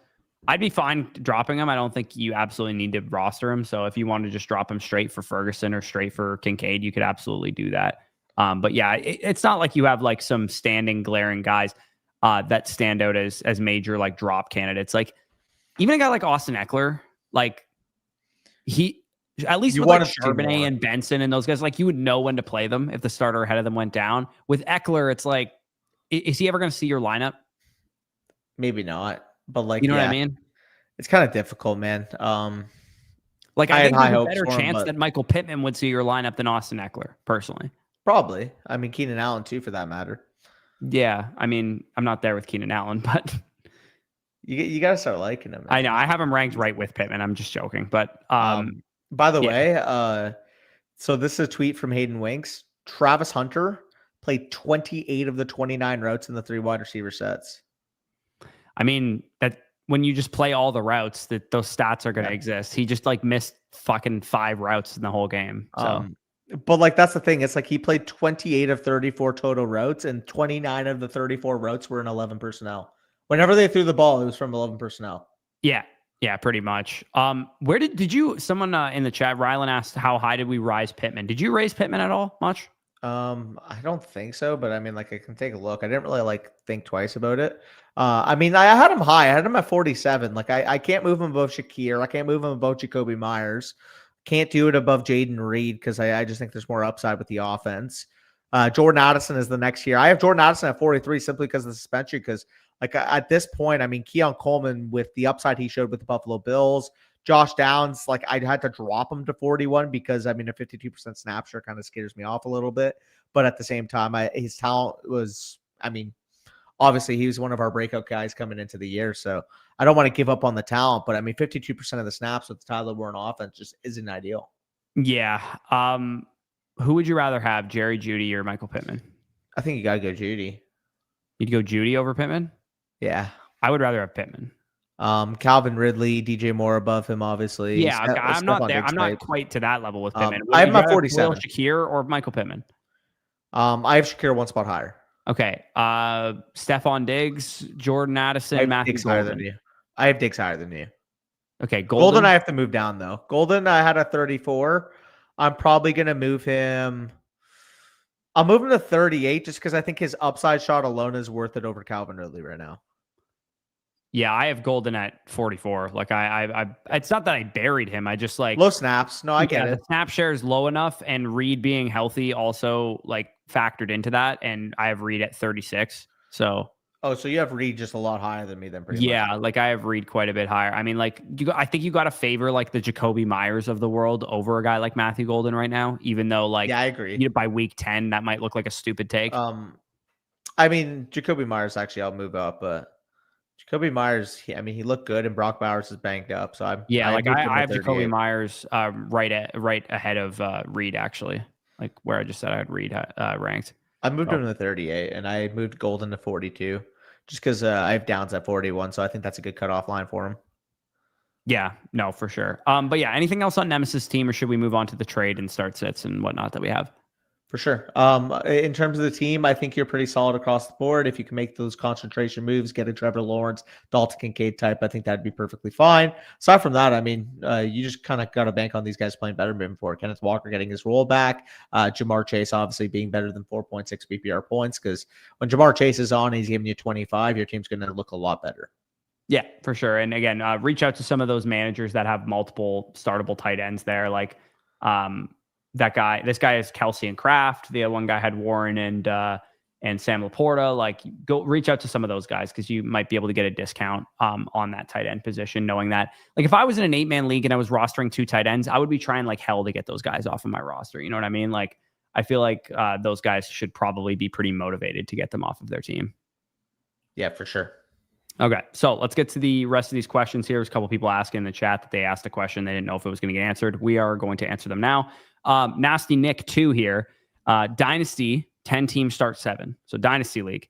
I'd be fine dropping him. I don't think you absolutely need to roster him. So if you want to just drop him straight for Ferguson or straight for Kincaid, you could absolutely do that. But yeah, it's not like you have like some standing glaring guys that stand out as major like drop candidates. Like even a guy like Austin Eckler, like he at least with like Charbonnet and Benson and those guys, like you would know when to play them if the starter ahead of them went down. With Eckler, it's like is he ever going to see your lineup? Maybe not, but like, you know what I mean? It's kind of difficult, man. Like, I I had think high there's a hopes better for him, chance but that Michael Pittman would see your lineup than Austin Eckler, personally. probably. I mean, Keenan Allen too, for that matter. Yeah, I mean, I'm not there with Keenan Allen, but you got to start liking him, man. I know I have him ranked right with Pittman. I'm just joking, but by the way, so this is a tweet from Hayden Winks. Travis Hunter played 28 of the 29 routes in the 3 wide receiver sets. I mean, that when you just play all the routes, that those stats are going to exist. He just like missed fucking 5 routes in the whole game. So, but like, that's the thing. It's like he played 28 of 34 total routes, and 29 of the 34 routes were in 11 personnel. Whenever they threw the ball, it was from 11 personnel. Yeah, pretty much. Where did you? Someone in the chat, Rylan asked, how high did we rise Pittman? Did you raise Pittman at all? Much? I don't think so, but I mean, like, I can take a look. I didn't really like think twice about it. I mean, I had him high. I had him at 47. Like, I can't move him above Shakir. I can't move him above Jacoby Myers. Can't do it above Jaden Reed because I just think there's more upside with the offense. Jordan Addison is the next year. I have Jordan Addison at 43 simply because of the suspension. Because like at this point, I mean, Keon Coleman with the upside he showed with the Buffalo Bills, Josh Downs, like I'd had to drop him to 41 because I mean a 52% snap share kind of scares me off a little bit. But at the same time, his talent was, I mean, obviously he was one of our breakout guys coming into the year. So I don't want to give up on the talent, but I mean 52% of the snaps with Tyler Warren offense just isn't ideal. Yeah. Who would you rather have, Jerry Jeudy or Michael Pittman? I think you gotta go Jeudy. You'd go Jeudy over Pittman? Yeah. I would rather have Pittman. Calvin Ridley, DJ Moore above him, obviously. Yeah, I'm not there. I'm not quite to that level with Pittman. I have my 47. Shakir or Michael Pittman? I have Shakir one spot higher. Okay. Stephon Diggs, Jordan Addison, Matthew Golden. I have Diggs higher than you. Okay, Golden I have to move down, though. Golden, I had a 34. I'm probably going to move him. I'll move him to 38 just because I think his upside shot alone is worth it over Calvin Ridley right now. Yeah, I have Golden at 44. Like I it's not that I buried him. I just like low snaps. No, I get it. The snap share is low enough, and Reed being healthy also like factored into that. And I have Reed at 36. So so you have Reed just a lot higher than me then, pretty much. Yeah, like I have Reed quite a bit higher. I mean, like I think you got to favor like the Jacoby Myers of the world over a guy like Matthew Golden right now, even though like I agree. By week 10, that might look like a stupid take. I mean, Jacoby Myers actually I'll move up, but Jacoby Myers, he looked good, and Brock Bowers is banged up. So I have Jacoby Myers right ahead of Reed, actually, like where I just said I had Reed ranked. I moved him to 38, and I moved Golden to 42. Just because I have Downs at 41, so I think that's a good cutoff line for him. Yeah, no, for sure. But yeah, anything else on Nemesis team, or should we move on to the trade and start sits and whatnot that we have? For sure. In terms of the team, I think you're pretty solid across the board. If you can make those concentration moves, get a Trevor Lawrence, Dalton Kincaid type, I think that'd be perfectly fine. Aside from that, I mean, you just kind of got to bank on these guys playing better moving forward. Kenneth Walker getting his role back. Jamar Chase obviously being better than 4.6 PPR points, because when Jamar Chase is on, he's giving you 25, your team's going to look a lot better. Yeah, for sure. And again, reach out to some of those managers that have multiple startable tight ends there. Like, this guy is Kelsey and Kraft. The other one guy had Warren and Sam Laporta. Like, go reach out to some of those guys because you might be able to get a discount on that tight end position, knowing that, like, if I was in an 8-man league and I was rostering 2 tight ends, I would be trying like hell to get those guys off of my roster. You know what I mean? Like, I feel like those guys should probably be pretty motivated to get them off of their team. Yeah, for sure. Okay, so let's get to the rest of these questions here. There's a couple people asking in the chat that they asked a question. They didn't know if it was going to get answered. We are going to answer them now. Nasty Nick 2 here. Dynasty, 10 teams start 7. So Dynasty League.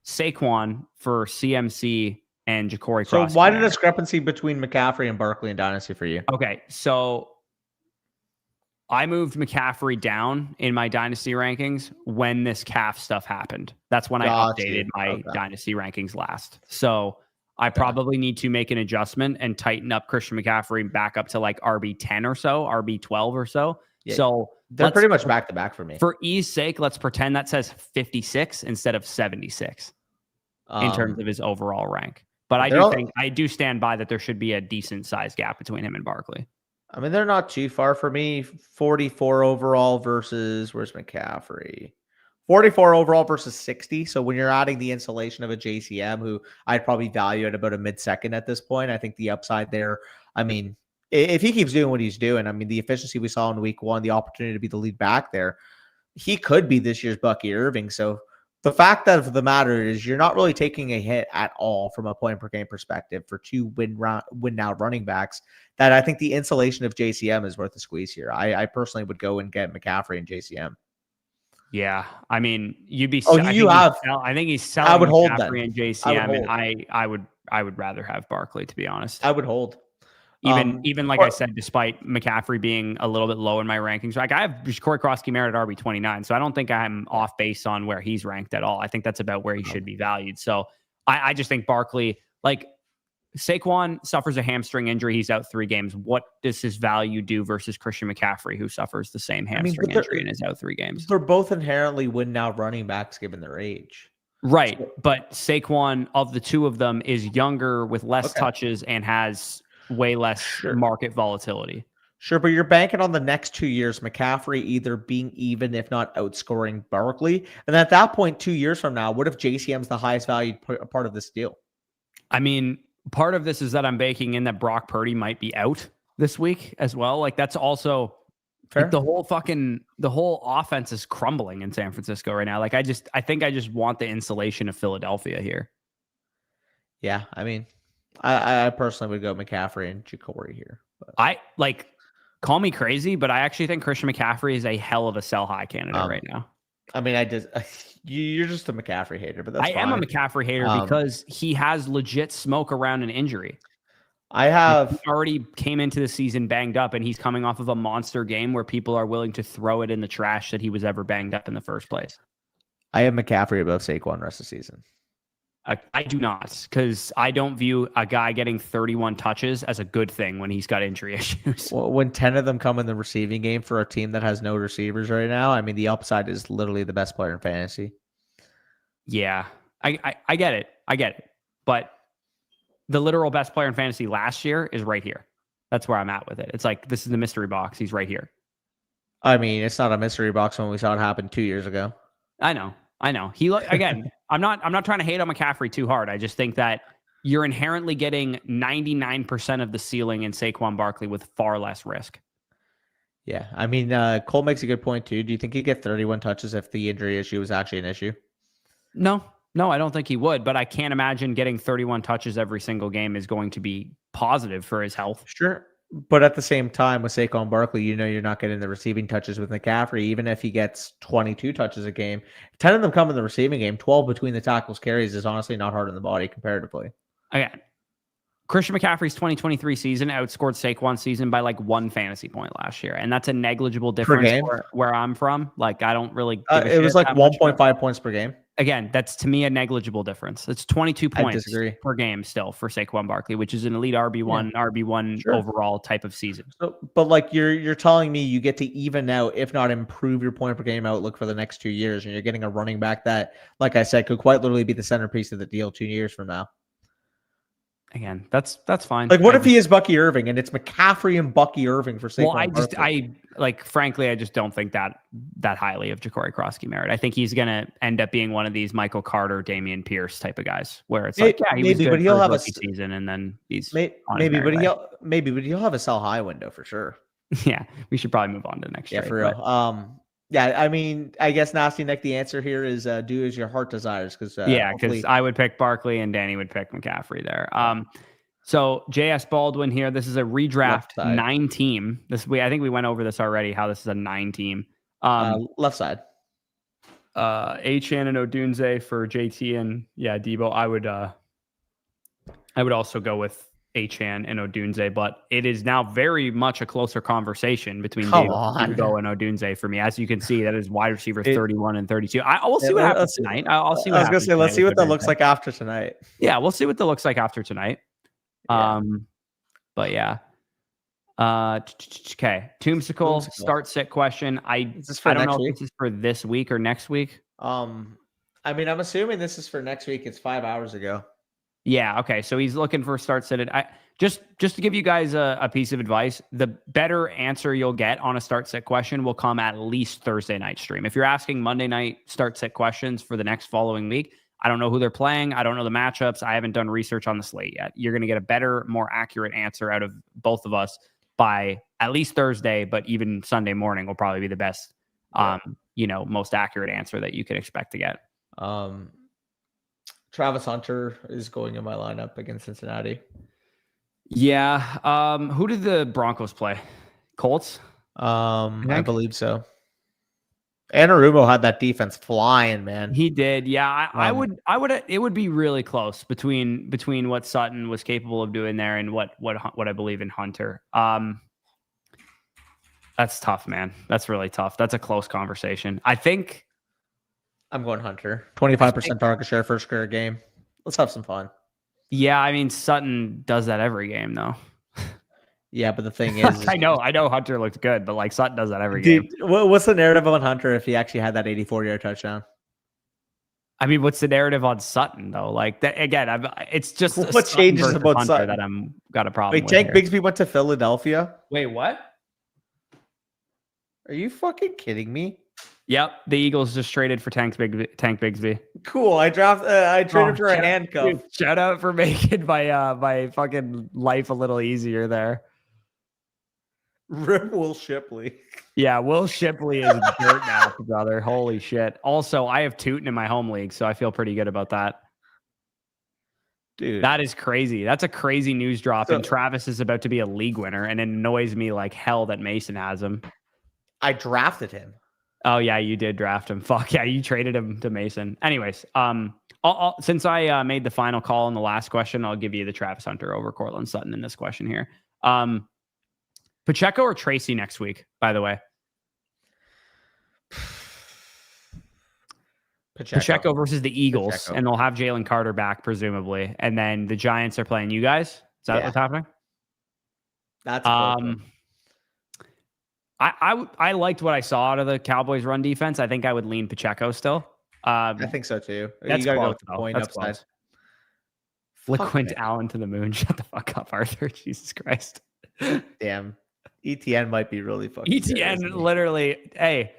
Saquon for CMC and Ja'Cory Cross. So why the discrepancy between McCaffrey and Barkley in Dynasty for you? Okay, so I moved McCaffrey down in my Dynasty rankings when this calf stuff happened. That's when I updated my Dynasty rankings last. So I probably need to make an adjustment and tighten up Christian McCaffrey back up to like RB10 or so, RB12 or so. Yeah, so they're pretty much back to back for me. For ease sake, let's pretend that says 56 instead of 76 in terms of his overall rank. But I do stand by that there should be a decent size gap between him and Barkley. I mean, they're not too far for me. 44 overall versus, where's McCaffrey? 44 overall versus 60. So when you're adding the insulation of a JCM, who I'd probably value at about a mid-second at this point, I think the upside there, I mean, if he keeps doing what he's doing, I mean, the efficiency we saw in week 1, the opportunity to be the lead back there, he could be this year's Bucky Irving. So the fact of the matter is you're not really taking a hit at all from a point per game perspective for 2 win now running backs, that I think the insulation of JCM is worth a squeeze here. I personally would go and get McCaffrey and JCM. Yeah, I mean, you'd be. Oh, I think he's selling. I would hold McCaffrey and JCM, and I would rather have Barkley, to be honest. I would hold. Even like I said, despite McCaffrey being a little bit low in my rankings, like I have Corey Krosky-Merritt at RB29, so I don't think I'm off base on where he's ranked at all. I think that's about where he should be valued. So I just think Barkley, like Saquon suffers a hamstring injury, he's out 3 games. What does his value do versus Christian McCaffrey, who suffers the same hamstring injury and is out 3 games? They're both inherently win now running backs given their age. Right, but Saquon, of the 2 of them, is younger with less touches and has way less market volatility. Sure, but you're banking on the next 2 years, McCaffrey either being even, if not outscoring Barkley. And at that point, 2 years from now, what if JCM's the highest valued part of this deal? I mean, part of this is that I'm baking in that Brock Purdy might be out this week as well. Like that's also like the whole offense is crumbling in San Francisco right now. Like I think I just want the insulation of Philadelphia here. Yeah, I mean, I personally would go McCaffrey and Jacory here. But. Call me crazy, but I actually think Christian McCaffrey is a hell of a sell high candidate right now. I mean, you're just a McCaffrey hater, but I am a McCaffrey hater because he has legit smoke around an injury. He already came into the season banged up, and he's coming off of a monster game where people are willing to throw it in the trash that he was ever banged up in the first place. I have McCaffrey above Saquon rest of the season. I do not, because I don't view a guy getting 31 touches as a good thing when he's got injury issues. Well, when 10 of them come in the receiving game for a team that has no receivers right now, I mean, the upside is literally the best player in fantasy. Yeah, I get it. I get it. But the literal best player in fantasy last year is right here. That's where I'm at with it. It's like, this is the mystery box. He's right here. I mean, it's not a mystery box when we saw it happen 2 years ago. I know. He again, I'm not trying to hate on McCaffrey too hard. I just think that you're inherently getting 99% of the ceiling in Saquon Barkley with far less risk. Yeah. I mean, Cole makes a good point too. Do you think he'd get 31 touches if the injury issue was actually an issue? No, I don't think he would, but I can't imagine getting 31 touches every single game is going to be positive for his health. Sure. But at the same time, with Saquon Barkley, you're not getting the receiving touches with McCaffrey. Even if he gets 22 touches a game, 10 of them come in the receiving game, 12 between the tackles carries is honestly not hard on the body comparatively. Again, Christian McCaffrey's 2023 season outscored Saquon's season by like 1 fantasy point last year. And that's a negligible difference where I'm from. Like, I don't really give a shit. It was like 1.5 points per game. Again, that's to me a negligible difference. It's 22 points per game still for Saquon Barkley, which is an elite RB1 overall type of season. So, but like you're telling me you get to even out, if not improve your point per game outlook for the next 2 years, and you're getting a running back that, like I said, could quite literally be the centerpiece of the deal 2 years from now. Again, that's fine. Like, what if he is Bucky Irving and it's McCaffrey and Bucky Irving for Saquon? Well, frankly, I just don't think that highly of Jacory Krosky-Merritt. I think he's going to end up being one of these Michael Carter, Damian Pierce type of guys, where it's like, yeah, he was good for a rookie season, and then he's maybe, but he'll have a sell high window for sure. Yeah, we should probably move on to the next. Yeah, for real. Yeah, I mean, I guess Nasty Nick, the answer here is do as your heart desires. Because I would pick Barkley and Danny would pick McCaffrey there. So JS Baldwin here. This is a redraft 9 team. I think we went over this already. How this is a 9 team. Left side. Achan and Odunze for JT and Debo. I would also go with Achan and Odunze, but it is now very much a closer conversation between Debo and Odunze for me. As you can see, that is wide receiver 31 and 32. We'll see what happens tonight. I'll see what happens. Let's see what that looks like after tonight. Yeah, we'll see what that looks like after tonight. But yeah. Okay. Tombsicle start sit question. I don't know if this is for this week or next week. I mean, I'm assuming this is for next week. It's 5 hours ago. Yeah. Okay. So he's looking for start sit. Just to give you guys a piece of advice, the better answer you'll get on a start sit question will come at least Thursday night stream. If you're asking Monday night start sit questions for the next following week, I don't know who they're playing. I don't know the matchups. I haven't done research on the slate yet. You're going to get a better, more accurate answer out of both of us by at least Thursday, but even Sunday morning will probably be the best, most accurate answer that you can expect to get. Travis Hunter is going in my lineup against Cincinnati. Yeah. Who did the Broncos play? Colts? I believe so. Anarumo had that defense flying, man. He did. Yeah. I would, it would be really close between what Sutton was capable of doing there and what I believe in Hunter. That's tough, man. That's really tough. That's a close conversation. I think I'm going Hunter. 25% target share first career game. Let's have some fun. Yeah, I mean Sutton does that every game, though. Yeah, but the thing is, I know Hunter looked good, but like Sutton does that every game. What's the narrative on Hunter if he actually had that 84-yard touchdown? I mean, what's the narrative on Sutton though? Like that again, it's just what changes about Hunter Sutton that I'm got a problem. Wait, with Tank Bigsby went to Philadelphia. Wait, what? Are you fucking kidding me? Yep, the Eagles just traded for Tank Bigsby. Cool. I traded for a handcuff. Dude, shout out for making my fucking life a little easier there. Rip Will Shipley. Yeah, Will Shipley is dirt now, brother. Holy shit. Also, I have Tootin in my home league, so I feel pretty good about that. Dude, that is crazy. That's a crazy news drop, and Travis is about to be a league winner, and it annoys me like hell that Mason has him. I drafted him. Oh yeah, you did draft him. Fuck yeah, you traded him to Mason. Anyways, since I made the final call on the last question, I'll give you the Travis Hunter over Cortland Sutton in this question here. Pacheco or Tracy next week, by the way? Pacheco versus the Eagles, and they'll have Jalen Carter back, presumably. And then the Giants are playing you guys. Is that what's happening? That's I liked what I saw out of the Cowboys' run defense. I think I would lean Pacheco still. I think so too. That's you gotta close, go point upside. Fliquint Allen to the moon. Shut the fuck up, Arthur. Jesus Christ. Damn. ETN might be really fucking ETN literally. Hey,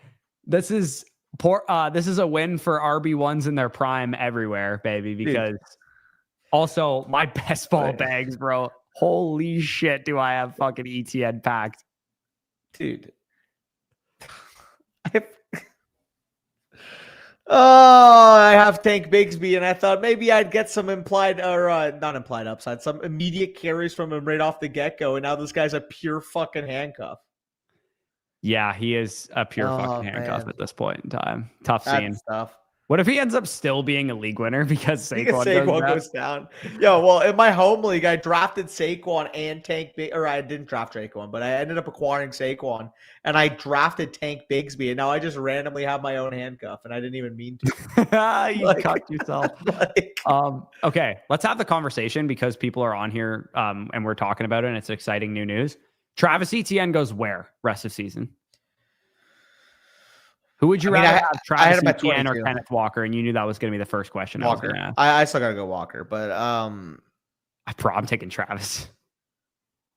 this is a win for RB1s in their prime everywhere, baby. Because also my best ball bags, bro. Holy shit, do I have fucking ETN packed. Dude. I have Tank Bigsby, and I thought maybe I'd get some not implied upside, some immediate carries from him right off the get-go, and now this guy's a pure fucking handcuff. Yeah, he is a pure fucking handcuff at this point in time. Tough scene. Stuff. What if he ends up still being a league winner because Saquon goes down? Yeah, well, in my home league, I drafted Saquon and I didn't draft Saquon, but I ended up acquiring Saquon, and I drafted Tank Bigsby, and now I just randomly have my own handcuff, and I didn't even mean to. You cut yourself. Okay, let's have the conversation because people are on here, and we're talking about it, and it's exciting new news. Travis Etienne goes where rest of season? Who would you rather have, Travis Etienne or Kenneth Walker? And you knew that was going to be the first question. Walker. I still got to go Walker, but I'm taking Travis.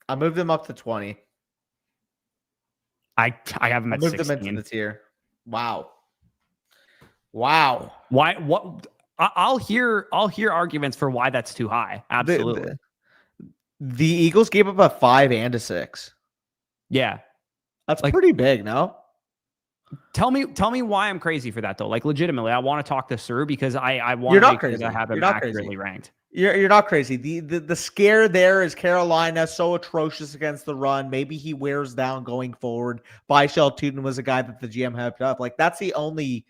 I moved him up to 20. I have him at 16. Them into the tier. Wow. Why? What? I'll hear arguments for why that's too high. Absolutely. The Eagles gave up a 5 and a 6. Yeah, that's pretty big. No. Tell me why I'm crazy for that though. Like legitimately, I want to talk this through because I want to make sure that I have him accurately ranked. You're not crazy. The scare there is Carolina so atrocious against the run. Maybe he wears down going forward. Byshell Tootin was a guy that the GM hyped up. Like that's the only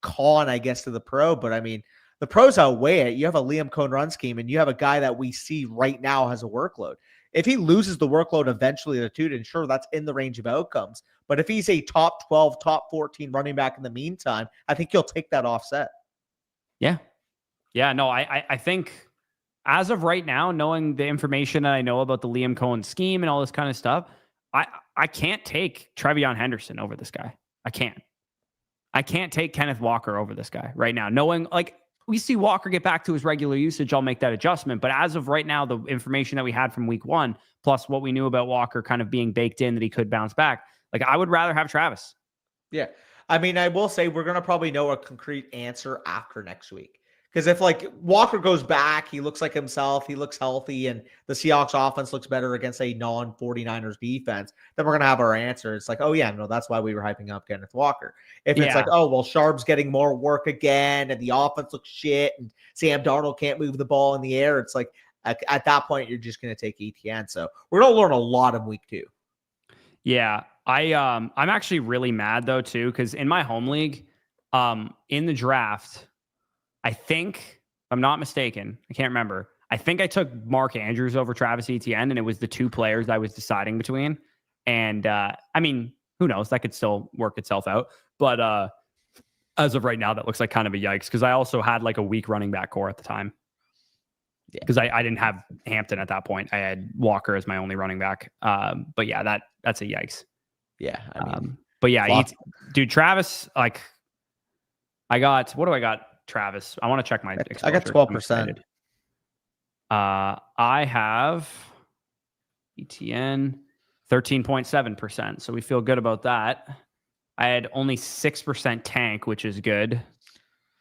con, I guess, to the pro. But I mean, the pros outweigh it. You have a Liam Cohn run scheme, and you have a guy that we see right now has a workload. If he loses the workload eventually to Tootin, sure, that's in the range of outcomes. But if he's a top 12, top 14 running back in the meantime, I think he'll take that offset. Yeah. Yeah, no, I think as of right now, knowing the information that I know about the Liam Cohen scheme and all this kind of stuff, I can't take Trevion Henderson over this guy. I can't take Kenneth Walker over this guy right now. Knowing, like, we see Walker get back to his regular usage, I'll make that adjustment. But as of right now, the information that we had from week 1, plus what we knew about Walker kind of being baked in that he could bounce back, like I would rather have Travis. Yeah. I mean, I will say we're going to probably know a concrete answer after next week. Because if like Walker goes back, he looks like himself, he looks healthy, and the Seahawks offense looks better against a non-49ers defense, then we're going to have our answer. It's like, oh yeah, no, that's why we were hyping up Kenneth Walker. If it's like, oh, well, Sharp's getting more work again, and the offense looks shit, and Sam Darnold can't move the ball in the air, it's like at that point, you're just going to take ETN. So we're going to learn a lot in week 2. Yeah. I'm actually really mad though too, because in my home league, in the draft, I think, if I'm not mistaken, I can't remember. I think I took Mark Andrews over Travis Etienne, and it was the 2 players I was deciding between. And I mean, who knows? That could still work itself out. But as of right now, that looks like kind of a yikes, because I also had like a weak running back core at the time. Because I didn't have Hampton at that point. I had Walker as my only running back. But yeah, that's a yikes. Yeah. I mean, but yeah, dude, Travis, like, what do I got? Travis, I want to check my exposure. I got 12%. I have ETN 13.7%. So we feel good about that. I had only 6% tank, which is good.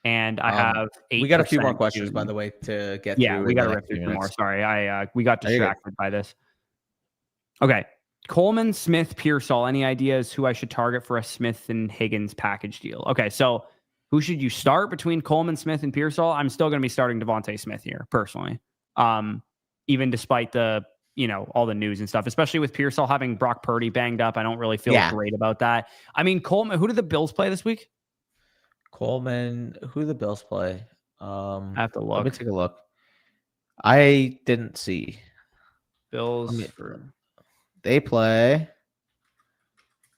And I have 8%. We got a few more questions, by the way, to get through. Yeah, we got to rip through more. Sorry, we got distracted by this. Okay. Coleman, Smith, Pearsall. Any ideas who I should target for a Smith and Higgins package deal? Okay, so who should you start between Coleman, Smith, and Pearsall? I'm still going to be starting Devontae Smith here, personally. Even despite the, all the news and stuff, especially with Pearsall having Brock Purdy banged up. I don't really feel great about that. I mean, Coleman, who did the Bills play this week? Coleman, who did the Bills play? I have to look. Let me take a look. I didn't see. Bills. They play.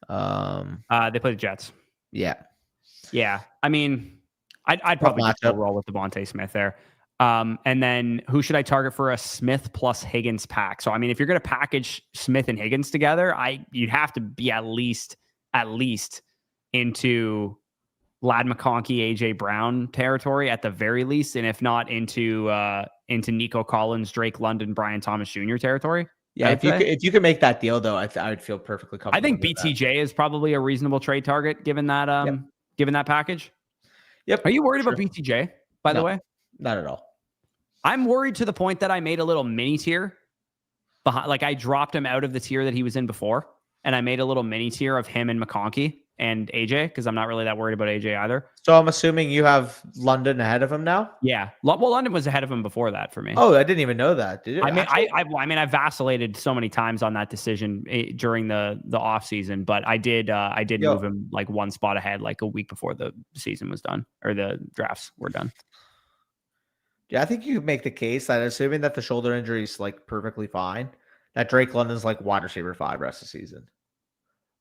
They play the Jets. Yeah. Yeah. I mean, I'd probably just roll with Devontae Smith there. And then who should I target for a Smith plus Higgins pack? So, I mean, if you're going to package Smith and Higgins together, you'd have to be at least into Lad McConkey, AJ Brown territory at the very least. And if not into Nico Collins, Drake London, Brian Thomas Jr. territory. Yeah, if you could make that deal though, I would feel perfectly comfortable. I think BTJ is probably a reasonable trade target given that given that package. Yep. Are you worried about BTJ, by the way? Not at all. I'm worried to the point that I made a little mini tier behind, like I dropped him out of the tier that he was in before, and I made a little mini tier of him and McConkey and AJ, because I'm not really that worried about AJ either. So I'm assuming you have London ahead of him now? Yeah. Well, London was ahead of him before that for me. Oh, I didn't even know that. Did you? I mean, I vacillated so many times on that decision during the off season, but I did move him like one spot ahead, like a week before the season was done or the drafts were done. Yeah, I think you could make the case that assuming that the shoulder injury is like perfectly fine, that Drake London's like wide receiver 5 rest of the season.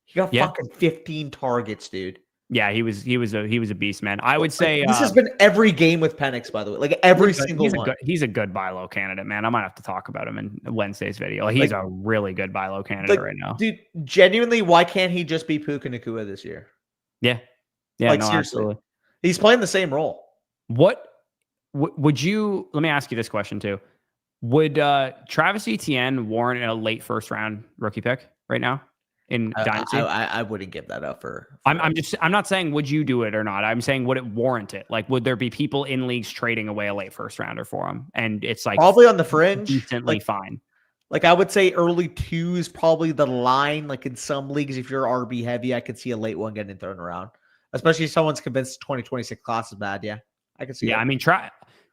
He got fucking 15 targets, dude. Yeah, he was a beast, man. I would say this has been every game with Penix, by the way. Like every single one. He's a good buy low candidate, man. I might have to talk about him in Wednesday's video. He's a really good buy low candidate right now. Dude, genuinely, why can't he just be Puka Nacua this year? Yeah. Yeah, like, seriously. Absolutely. He's playing the same role. What would you, let me ask you this question too. Would Travis Etienne warrant a late first round rookie pick right now? In Dynasty? I wouldn't give that up for I'm not saying would you do it or not. I'm saying would it warrant it? Like, would there be people in leagues trading away a late first rounder for him? And it's like probably on the fringe, decently fine. Like I would say early 2 is probably the line. Like in some leagues, if you're RB heavy, I could see a late one getting thrown around. Especially if someone's convinced 2026 class is bad. Yeah, I can see. Yeah, I mean,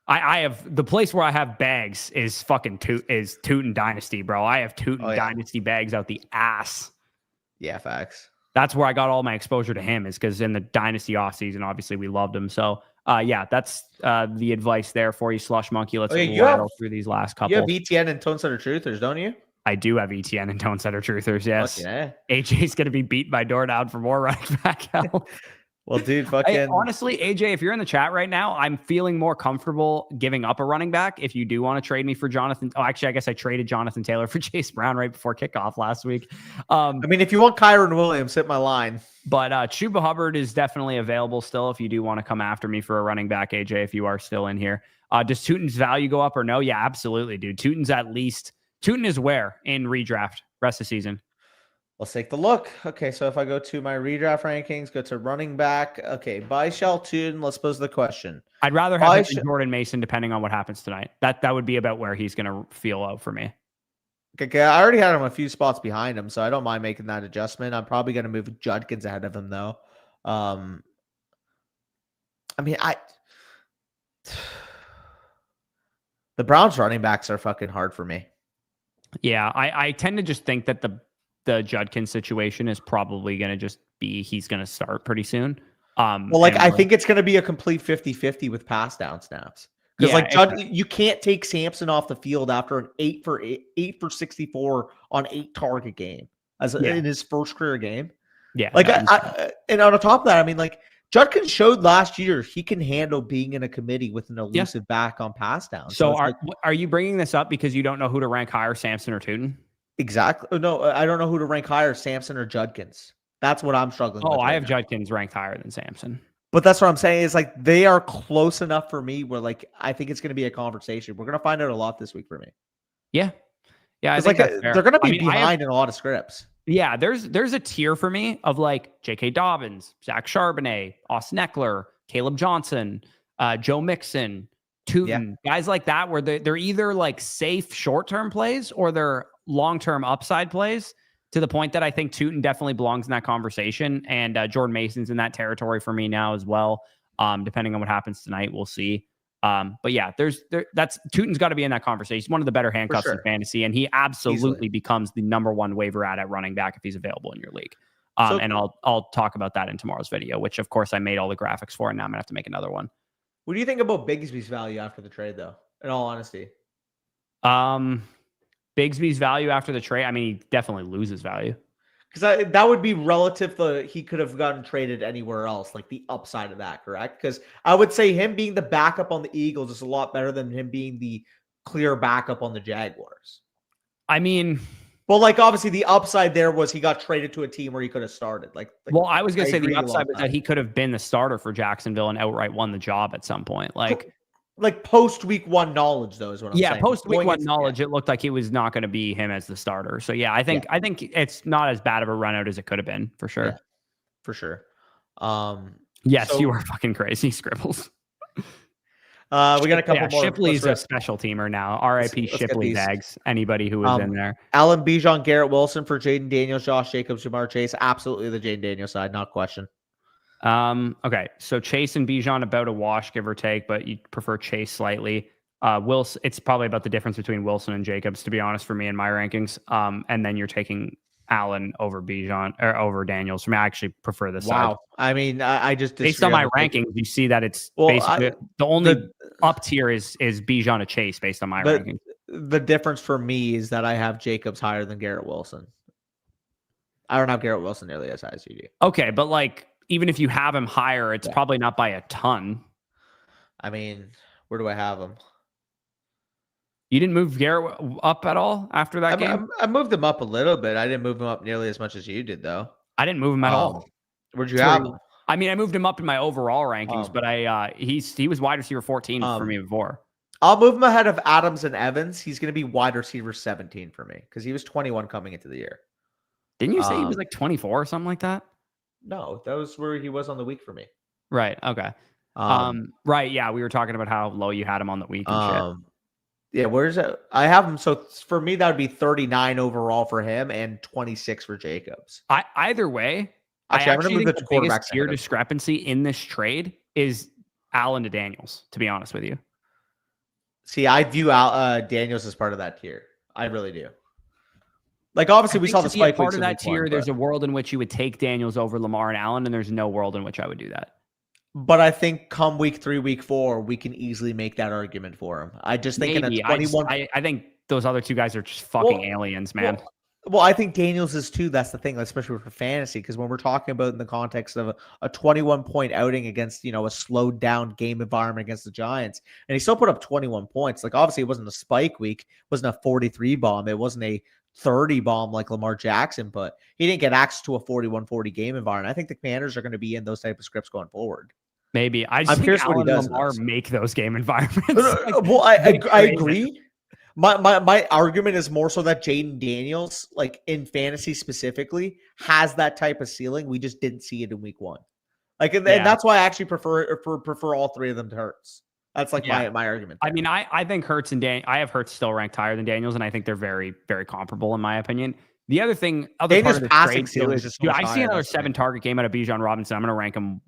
I have the place where I have bags is fucking Tootin Dynasty, bro. I have Tootin Dynasty bags out the ass. Yeah, facts. That's where I got all my exposure to him, is because in the Dynasty offseason, obviously we loved him. So yeah, that's the advice there for you, Slush Monkey. Let's rattle through these last couple. You have ETN and Tone Setter Truthers, don't you? I do have ETN and Tone Setter Truthers, yes. Okay. AJ's going to be beat by Doordown for more running back help. Well, dude, fucking honestly, AJ, if you're in the chat right now, I'm feeling more comfortable giving up a running back. If you do want to trade me for Jonathan, actually, I guess I traded Jonathan Taylor for Chase Brown right before kickoff last week. I mean, if you want Kyron Williams, hit my line. But Chuba Hubbard is definitely available still if you do want to come after me for a running back, AJ, if you are still in here. Does Tootin's value go up or no? Yeah, absolutely, dude. Tootin is where in redraft rest of the season? Let's take the look. Okay, so if I go to my redraft rankings, go to running back. Okay, buy Tootin. Let's pose the question. I'd rather have Jordan Mason depending on what happens tonight. That would be about where he's going to feel out for me. Okay, I already had him a few spots behind him, so I don't mind making that adjustment. I'm probably going to move Judkins ahead of him, though. I mean, the Browns running backs are fucking hard for me. Yeah, I tend to just think that the Judkins situation is probably going to just be he's going to start pretty soon. I think it's going to be a complete 50-50 with pass down snaps. Because you can't take Sampson off the field after an 8 for 64 on 8 target game in his first career game. Yeah. And on top of that, I mean, like Judkins showed last year he can handle being in a committee with an elusive back on pass down. So are you bringing this up because you don't know who to rank higher, Sampson or Tootin? Exactly. No, I don't know who to rank higher, Sampson or Judkins. That's what I'm struggling with. I have Judkins ranked higher than Sampson. But that's what I'm saying is like they are close enough for me where like I think it's going to be a conversation. We're going to find out a lot this week for me. Yeah. Yeah. I think they're going to be behind in a lot of scripts. Yeah. There's a tier for me of like J.K. Dobbins, Zach Charbonnet, Austin Eckler, Caleb Johnson, Joe Mixon, Tootin, guys like that, where they're either like safe short-term plays or they're long-term upside plays. To the point that I think Tootin definitely belongs in that conversation. And Jordan Mason's in that territory for me now as well. Depending on what happens tonight, we'll see. But yeah, Tootin's got to be in that conversation. He's one of the better handcuffs in fantasy. And he absolutely becomes the number one waiver at running back if he's available in your league. And I'll talk about that in tomorrow's video, which of course I made all the graphics for. And now I'm gonna have to make another one. What do you think about Bigsby's value after the trade though? In all honesty. Bigsby's value after the trade, I mean, he definitely loses value. Because that would be relative to he could have gotten traded anywhere else, like the upside of that, correct? Because I would say him being the backup on the Eagles is a lot better than him being the clear backup on the Jaguars. I mean... Well, like, obviously, the upside there was he got traded to a team where he could have started. Well, I was going to say the upside was that he could have been the starter for Jacksonville and outright won the job at some point. Like post week 1 knowledge, though, is what I'm saying. Yeah, post week 1 knowledge, it looked like it was not going to be him as the starter. So yeah, I think it's not as bad of a run out as it could have been for sure. Yeah, for sure. Yes, you are fucking crazy, Scribbles. We got a couple more. Shipley's a special teamer now. R.I.P. Shipley Zags. Anybody who was in there. Allen Bijan, Garrett Wilson for Jaden Daniels, Josh Jacobs, Jamar Chase. Absolutely the Jaden Daniels side, not question. Okay, so Chase and Bijan about a wash, give or take, but you prefer Chase slightly. Wilson, it's probably about the difference between Wilson and Jacobs, to be honest, for me in my rankings. And then you're taking Allen over Bijan or over Daniels. For me, I actually prefer this side. I mean, I just based on my rankings, you see that it's basically the only up tier is Bijan to Chase based on my rankings. The difference for me is that I have Jacobs higher than Garrett Wilson. I don't have Garrett Wilson nearly as high as you do. Okay, but like, even if you have him higher, it's probably not by a ton. I mean, where do I have him? You didn't move Garrett up at all after that game? I moved him up a little bit. I didn't move him up nearly as much as you did, though. I didn't move him at all. Where'd you have him? I mean, I moved him up in my overall rankings, but he was wide receiver 14 for me before. I'll move him ahead of Adams and Evans. He's going to be wide receiver 17 for me because he was 21 coming into the year. Didn't you say he was like 24 or something like that? No, that was where he was on the week for me. Right. Okay. Right. Yeah. We were talking about how low you had him on the week and shit. Yeah. Where's it? I have him. So for me, that would be 39 overall for him and 26 for Jacobs. Either way, actually, I'm going to move the biggest tier discrepancy in this trade is Allen to Daniels, to be honest with you. See, I view Daniels as part of that tier. I really do. Like, obviously, we saw the spike part of that tier. There's a world in which you would take Daniels over Lamar and Allen, and there's no world in which I would do that. But I think come week 3, week 4, we can easily make that argument for him. I just think in a 21. I think those other two guys are just fucking aliens, man. Well, I think Daniels is too. That's the thing, especially for fantasy, because when we're talking about in the context of a 21-point outing against, a slowed down game environment against the Giants, and he still put up 21 points. Like, obviously, it wasn't a spike week, it wasn't a 43 bomb, it wasn't a 30 bomb like Lamar Jackson, but he didn't get access to a 41-40 game environment. I think the Commanders are going to be in those type of scripts going forward. Maybe. I just think Allen and Lamar make those game environments. Well, I agree. My argument is more so that Jaden Daniels, like in fantasy specifically, has that type of ceiling. We just didn't see it in week 1. And that's why I actually prefer all three of them to Hurts. That's my argument there. I mean, I think Hurts and I have Hurts still ranked higher than Daniels, and I think they're very, very comparable in my opinion. The other thing, Daniels' passing ceiling is just I see another 7-target game out of Bijan Robinson. I'm going to rank him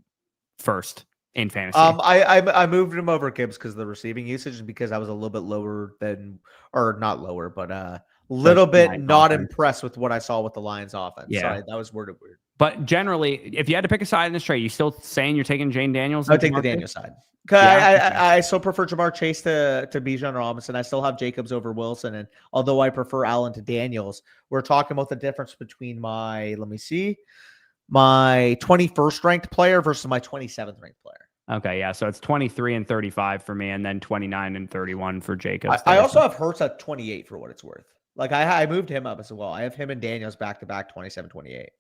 first in fantasy. I moved him over Gibbs because of the receiving usage, and because I was a little bit lower than, or not lower, but a little bit not impressed with what I saw with the Lions offense. Yeah, sorry, that was worded weird. But generally, if you had to pick a side in this trade, you still saying you're taking Jane Daniels? I'll take the Daniels side. I still prefer Jamar Chase to Bijan Robinson. I still have Jacobs over Wilson, and although I prefer Allen to Daniels, we're talking about the difference between my 21st ranked player versus my 27th ranked player. Okay, yeah. So it's 23 and 35 for me, and then 29 and 31 for Jacobs. I also have Hurts at 28 for what it's worth. I moved him up as well. I have him and Daniels back to back 27, 28.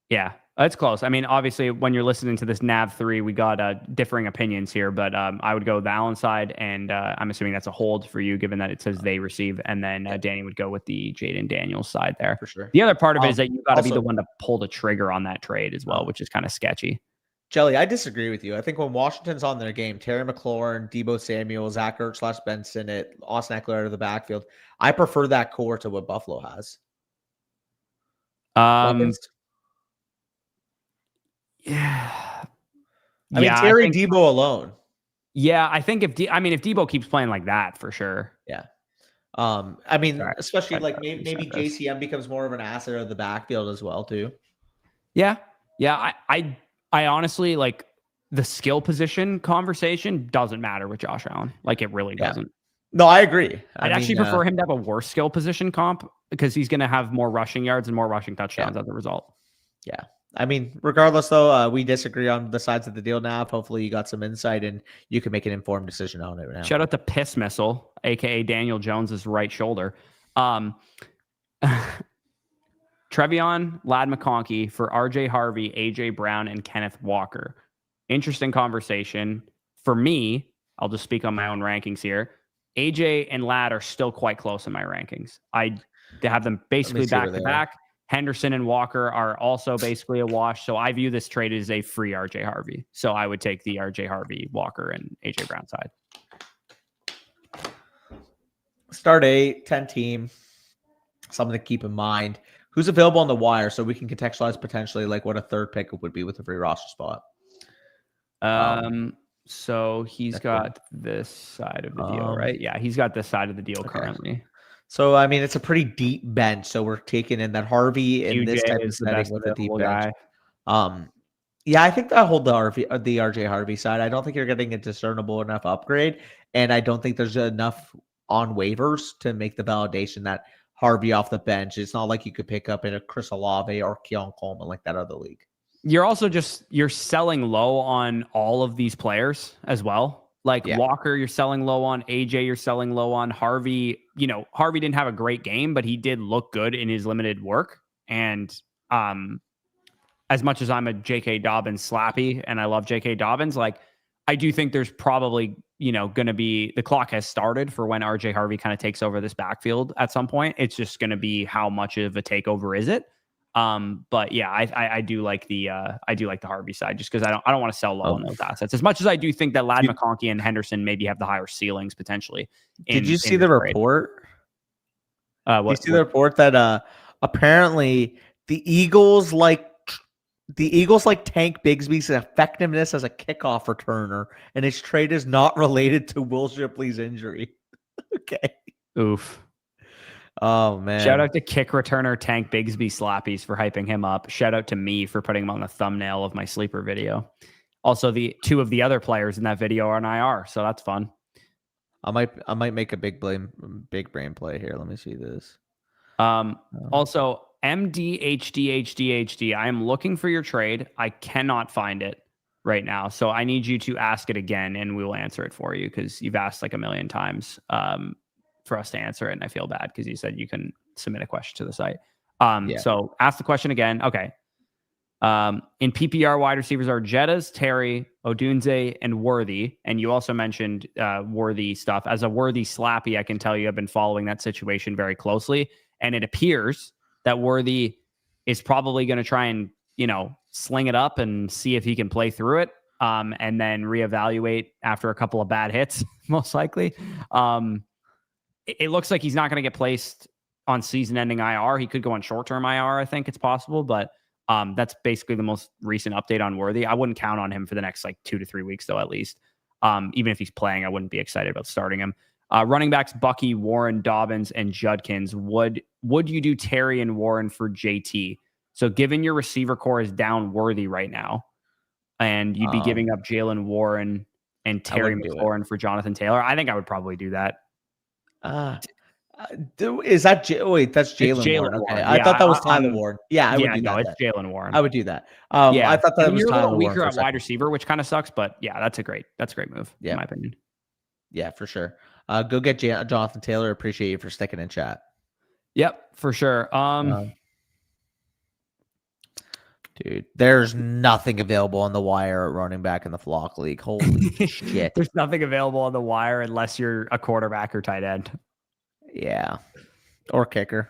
Yeah, that's close. I mean, obviously, when you're listening to this NAV 3, we got differing opinions here, but I would go the Allen side, and I'm assuming that's a hold for you, given that it says they receive, and then Danny would go with the Jaden Daniels side there. For sure. The other part of it is that you got to be the one to pull the trigger on that trade as well, which is kind of sketchy. Jelly, I disagree with you. I think when Washington's on their game, Terry McLaurin, Deebo Samuel, Zach Ertz / Benson, Austin Eckler out of the backfield, I prefer that core to what Buffalo has. Yeah. I mean, Terry Deebo alone. Yeah, I think if Deebo keeps playing like that, for sure. Yeah. I mean, especially maybe JCM becomes more of an asset of the backfield as well, too. Yeah. Yeah. I honestly the skill position conversation doesn't matter with Josh Allen. It really doesn't. No, I agree. I'd actually prefer him to have a worse skill position comp because he's going to have more rushing yards and more rushing touchdowns as a result. Yeah. I mean, regardless, though, we disagree on the sides of the deal now. Hopefully, you got some insight and you can make an informed decision on it now. Shout out to Piss Missile, a.k.a. Daniel Jones's right shoulder. Trevion Lad McConkey for RJ Harvey, AJ Brown, and Kenneth Walker. Interesting conversation. For me, I'll just speak on my own rankings here. AJ and Lad are still quite close in my rankings. I have them basically back to back. Henderson and Walker are also basically a wash. So I view this trade as a free RJ Harvey. So I would take the RJ Harvey, Walker, and AJ Brown side. Start 8, 10 team. Something to keep in mind. Who's available on the wire so we can contextualize potentially what a third pick would be with a free roster spot. So he's got this side of the deal, right? Yeah, he's got this side of the deal currently. So, I mean, it's a pretty deep bench. So we're taking in that Harvey in this type of setting with a deep bench. Yeah, I think I hold the RJ Harvey side. I don't think you're getting a discernible enough upgrade. And I don't think there's enough on waivers to make the validation that Harvey off the bench. It's not like you could pick up in a Chris Olave or Keon Coleman like that other league. You're also you're selling low on all of these players as well. Walker, you're selling low on. AJ, you're selling low on. Harvey, Harvey didn't have a great game, but he did look good in his limited work. And as much as I'm a J.K. Dobbins slappy and I love J.K. Dobbins, I do think there's probably, going to be the clock has started for when RJ Harvey kind of takes over this backfield at some point. It's just going to be how much of a takeover is it? But yeah, I do like the Harvey side just because I don't want to sell low on those assets as much as I do think that Lad McConkey and Henderson maybe have the higher ceilings potentially. Did you see the report? Did you see the report that apparently the Eagles like Tank Bigsby's effectiveness as a kickoff returner, and his trade is not related to Will Shipley's injury. Okay. Oof. Oh, man. Shout out to kick returner Tank Bigsby Slappies for hyping him up. Shout out to me for putting him on the thumbnail of my sleeper video. Also, the two of the other players in that video are on IR, so that's fun. I might make a big brain play here. Let me see this. Also, MDHDHDHD, I am looking for your trade. I cannot find it right now. So I need you to ask it again and we will answer it for you because you've asked like a million times for us to answer it. And I feel bad because you said you can submit a question to the site. So ask the question again. Okay. In PPR, wide receivers are Jettas, Terry, Odunze, and Worthy. And you also mentioned Worthy stuff. As a Worthy slappy, I can tell you I've been following that situation very closely. And it appears that Worthy is probably going to try and, sling it up and see if he can play through it. And then reevaluate after a couple of bad hits, most likely. It looks like he's not going to get placed on season-ending IR. He could go on short-term IR, I think it's possible, but that's basically the most recent update on Worthy. I wouldn't count on him for the next 2 to 3 weeks, though, at least. Even if he's playing, I wouldn't be excited about starting him. Running backs, Bucky, Warren, Dobbins, and Judkins. Would you do Terry and Warren for JT? So given your receiver core is down Worthy right now, and you'd be giving up Jalen Warren and Terry McLaurin for Jonathan Taylor, I think I would probably do that. Is that wait? That's Jalen Warren. Okay, Warren. I thought that was Tyler Warren. Yeah, I would do that. No, it's Jalen Warren. I would do that. I thought that was you're Tyler a little Warren weaker at wide receiver, which kind of sucks. But yeah, that's a great move in my opinion. Yeah, for sure. Go get Jonathan Taylor. Appreciate you for sticking in chat. Yep, for sure. Dude, there's nothing available on the wire at running back in the Flock League. Holy shit. There's nothing available on the wire unless you're a quarterback or tight end. Yeah. Or kicker.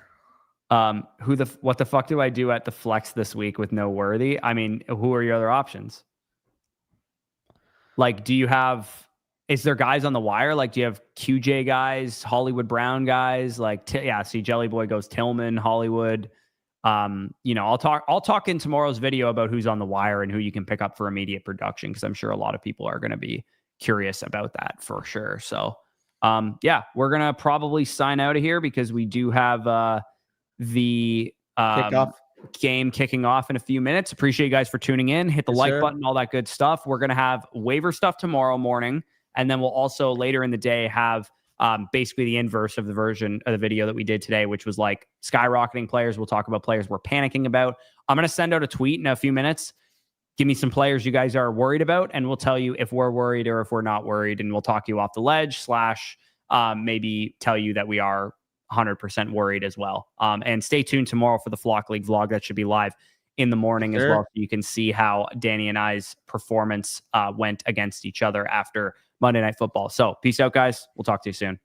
What the fuck do I do at the flex this week with no Worthy? I mean, who are your other options? Is there guys on the wire? Do you have QJ guys, Hollywood Brown guys? See Jelly Boy goes Tillman, Hollywood. I'll talk in tomorrow's video about who's on the wire and who you can pick up for immediate production, because I'm sure a lot of people are going to be curious about that for sure. So, we're going to probably sign out of here because we do have the game kicking off in a few minutes. Appreciate you guys for tuning in. Hit the like button, all that good stuff. We're going to have waiver stuff tomorrow morning. And then we'll also later in the day have basically the inverse of the version of the video that we did today, which was skyrocketing players. We'll talk about players we're panicking about. I'm going to send out a tweet in a few minutes. Give me some players you guys are worried about, and we'll tell you if we're worried or if we're not worried, and we'll talk you off the ledge / maybe tell you that we are 100% worried as well. And stay tuned tomorrow for the Flock League vlog that should be live in the morning as well, so you can see how Danny and I's performance went against each other after Monday Night Football. So peace out, guys. We'll talk to you soon.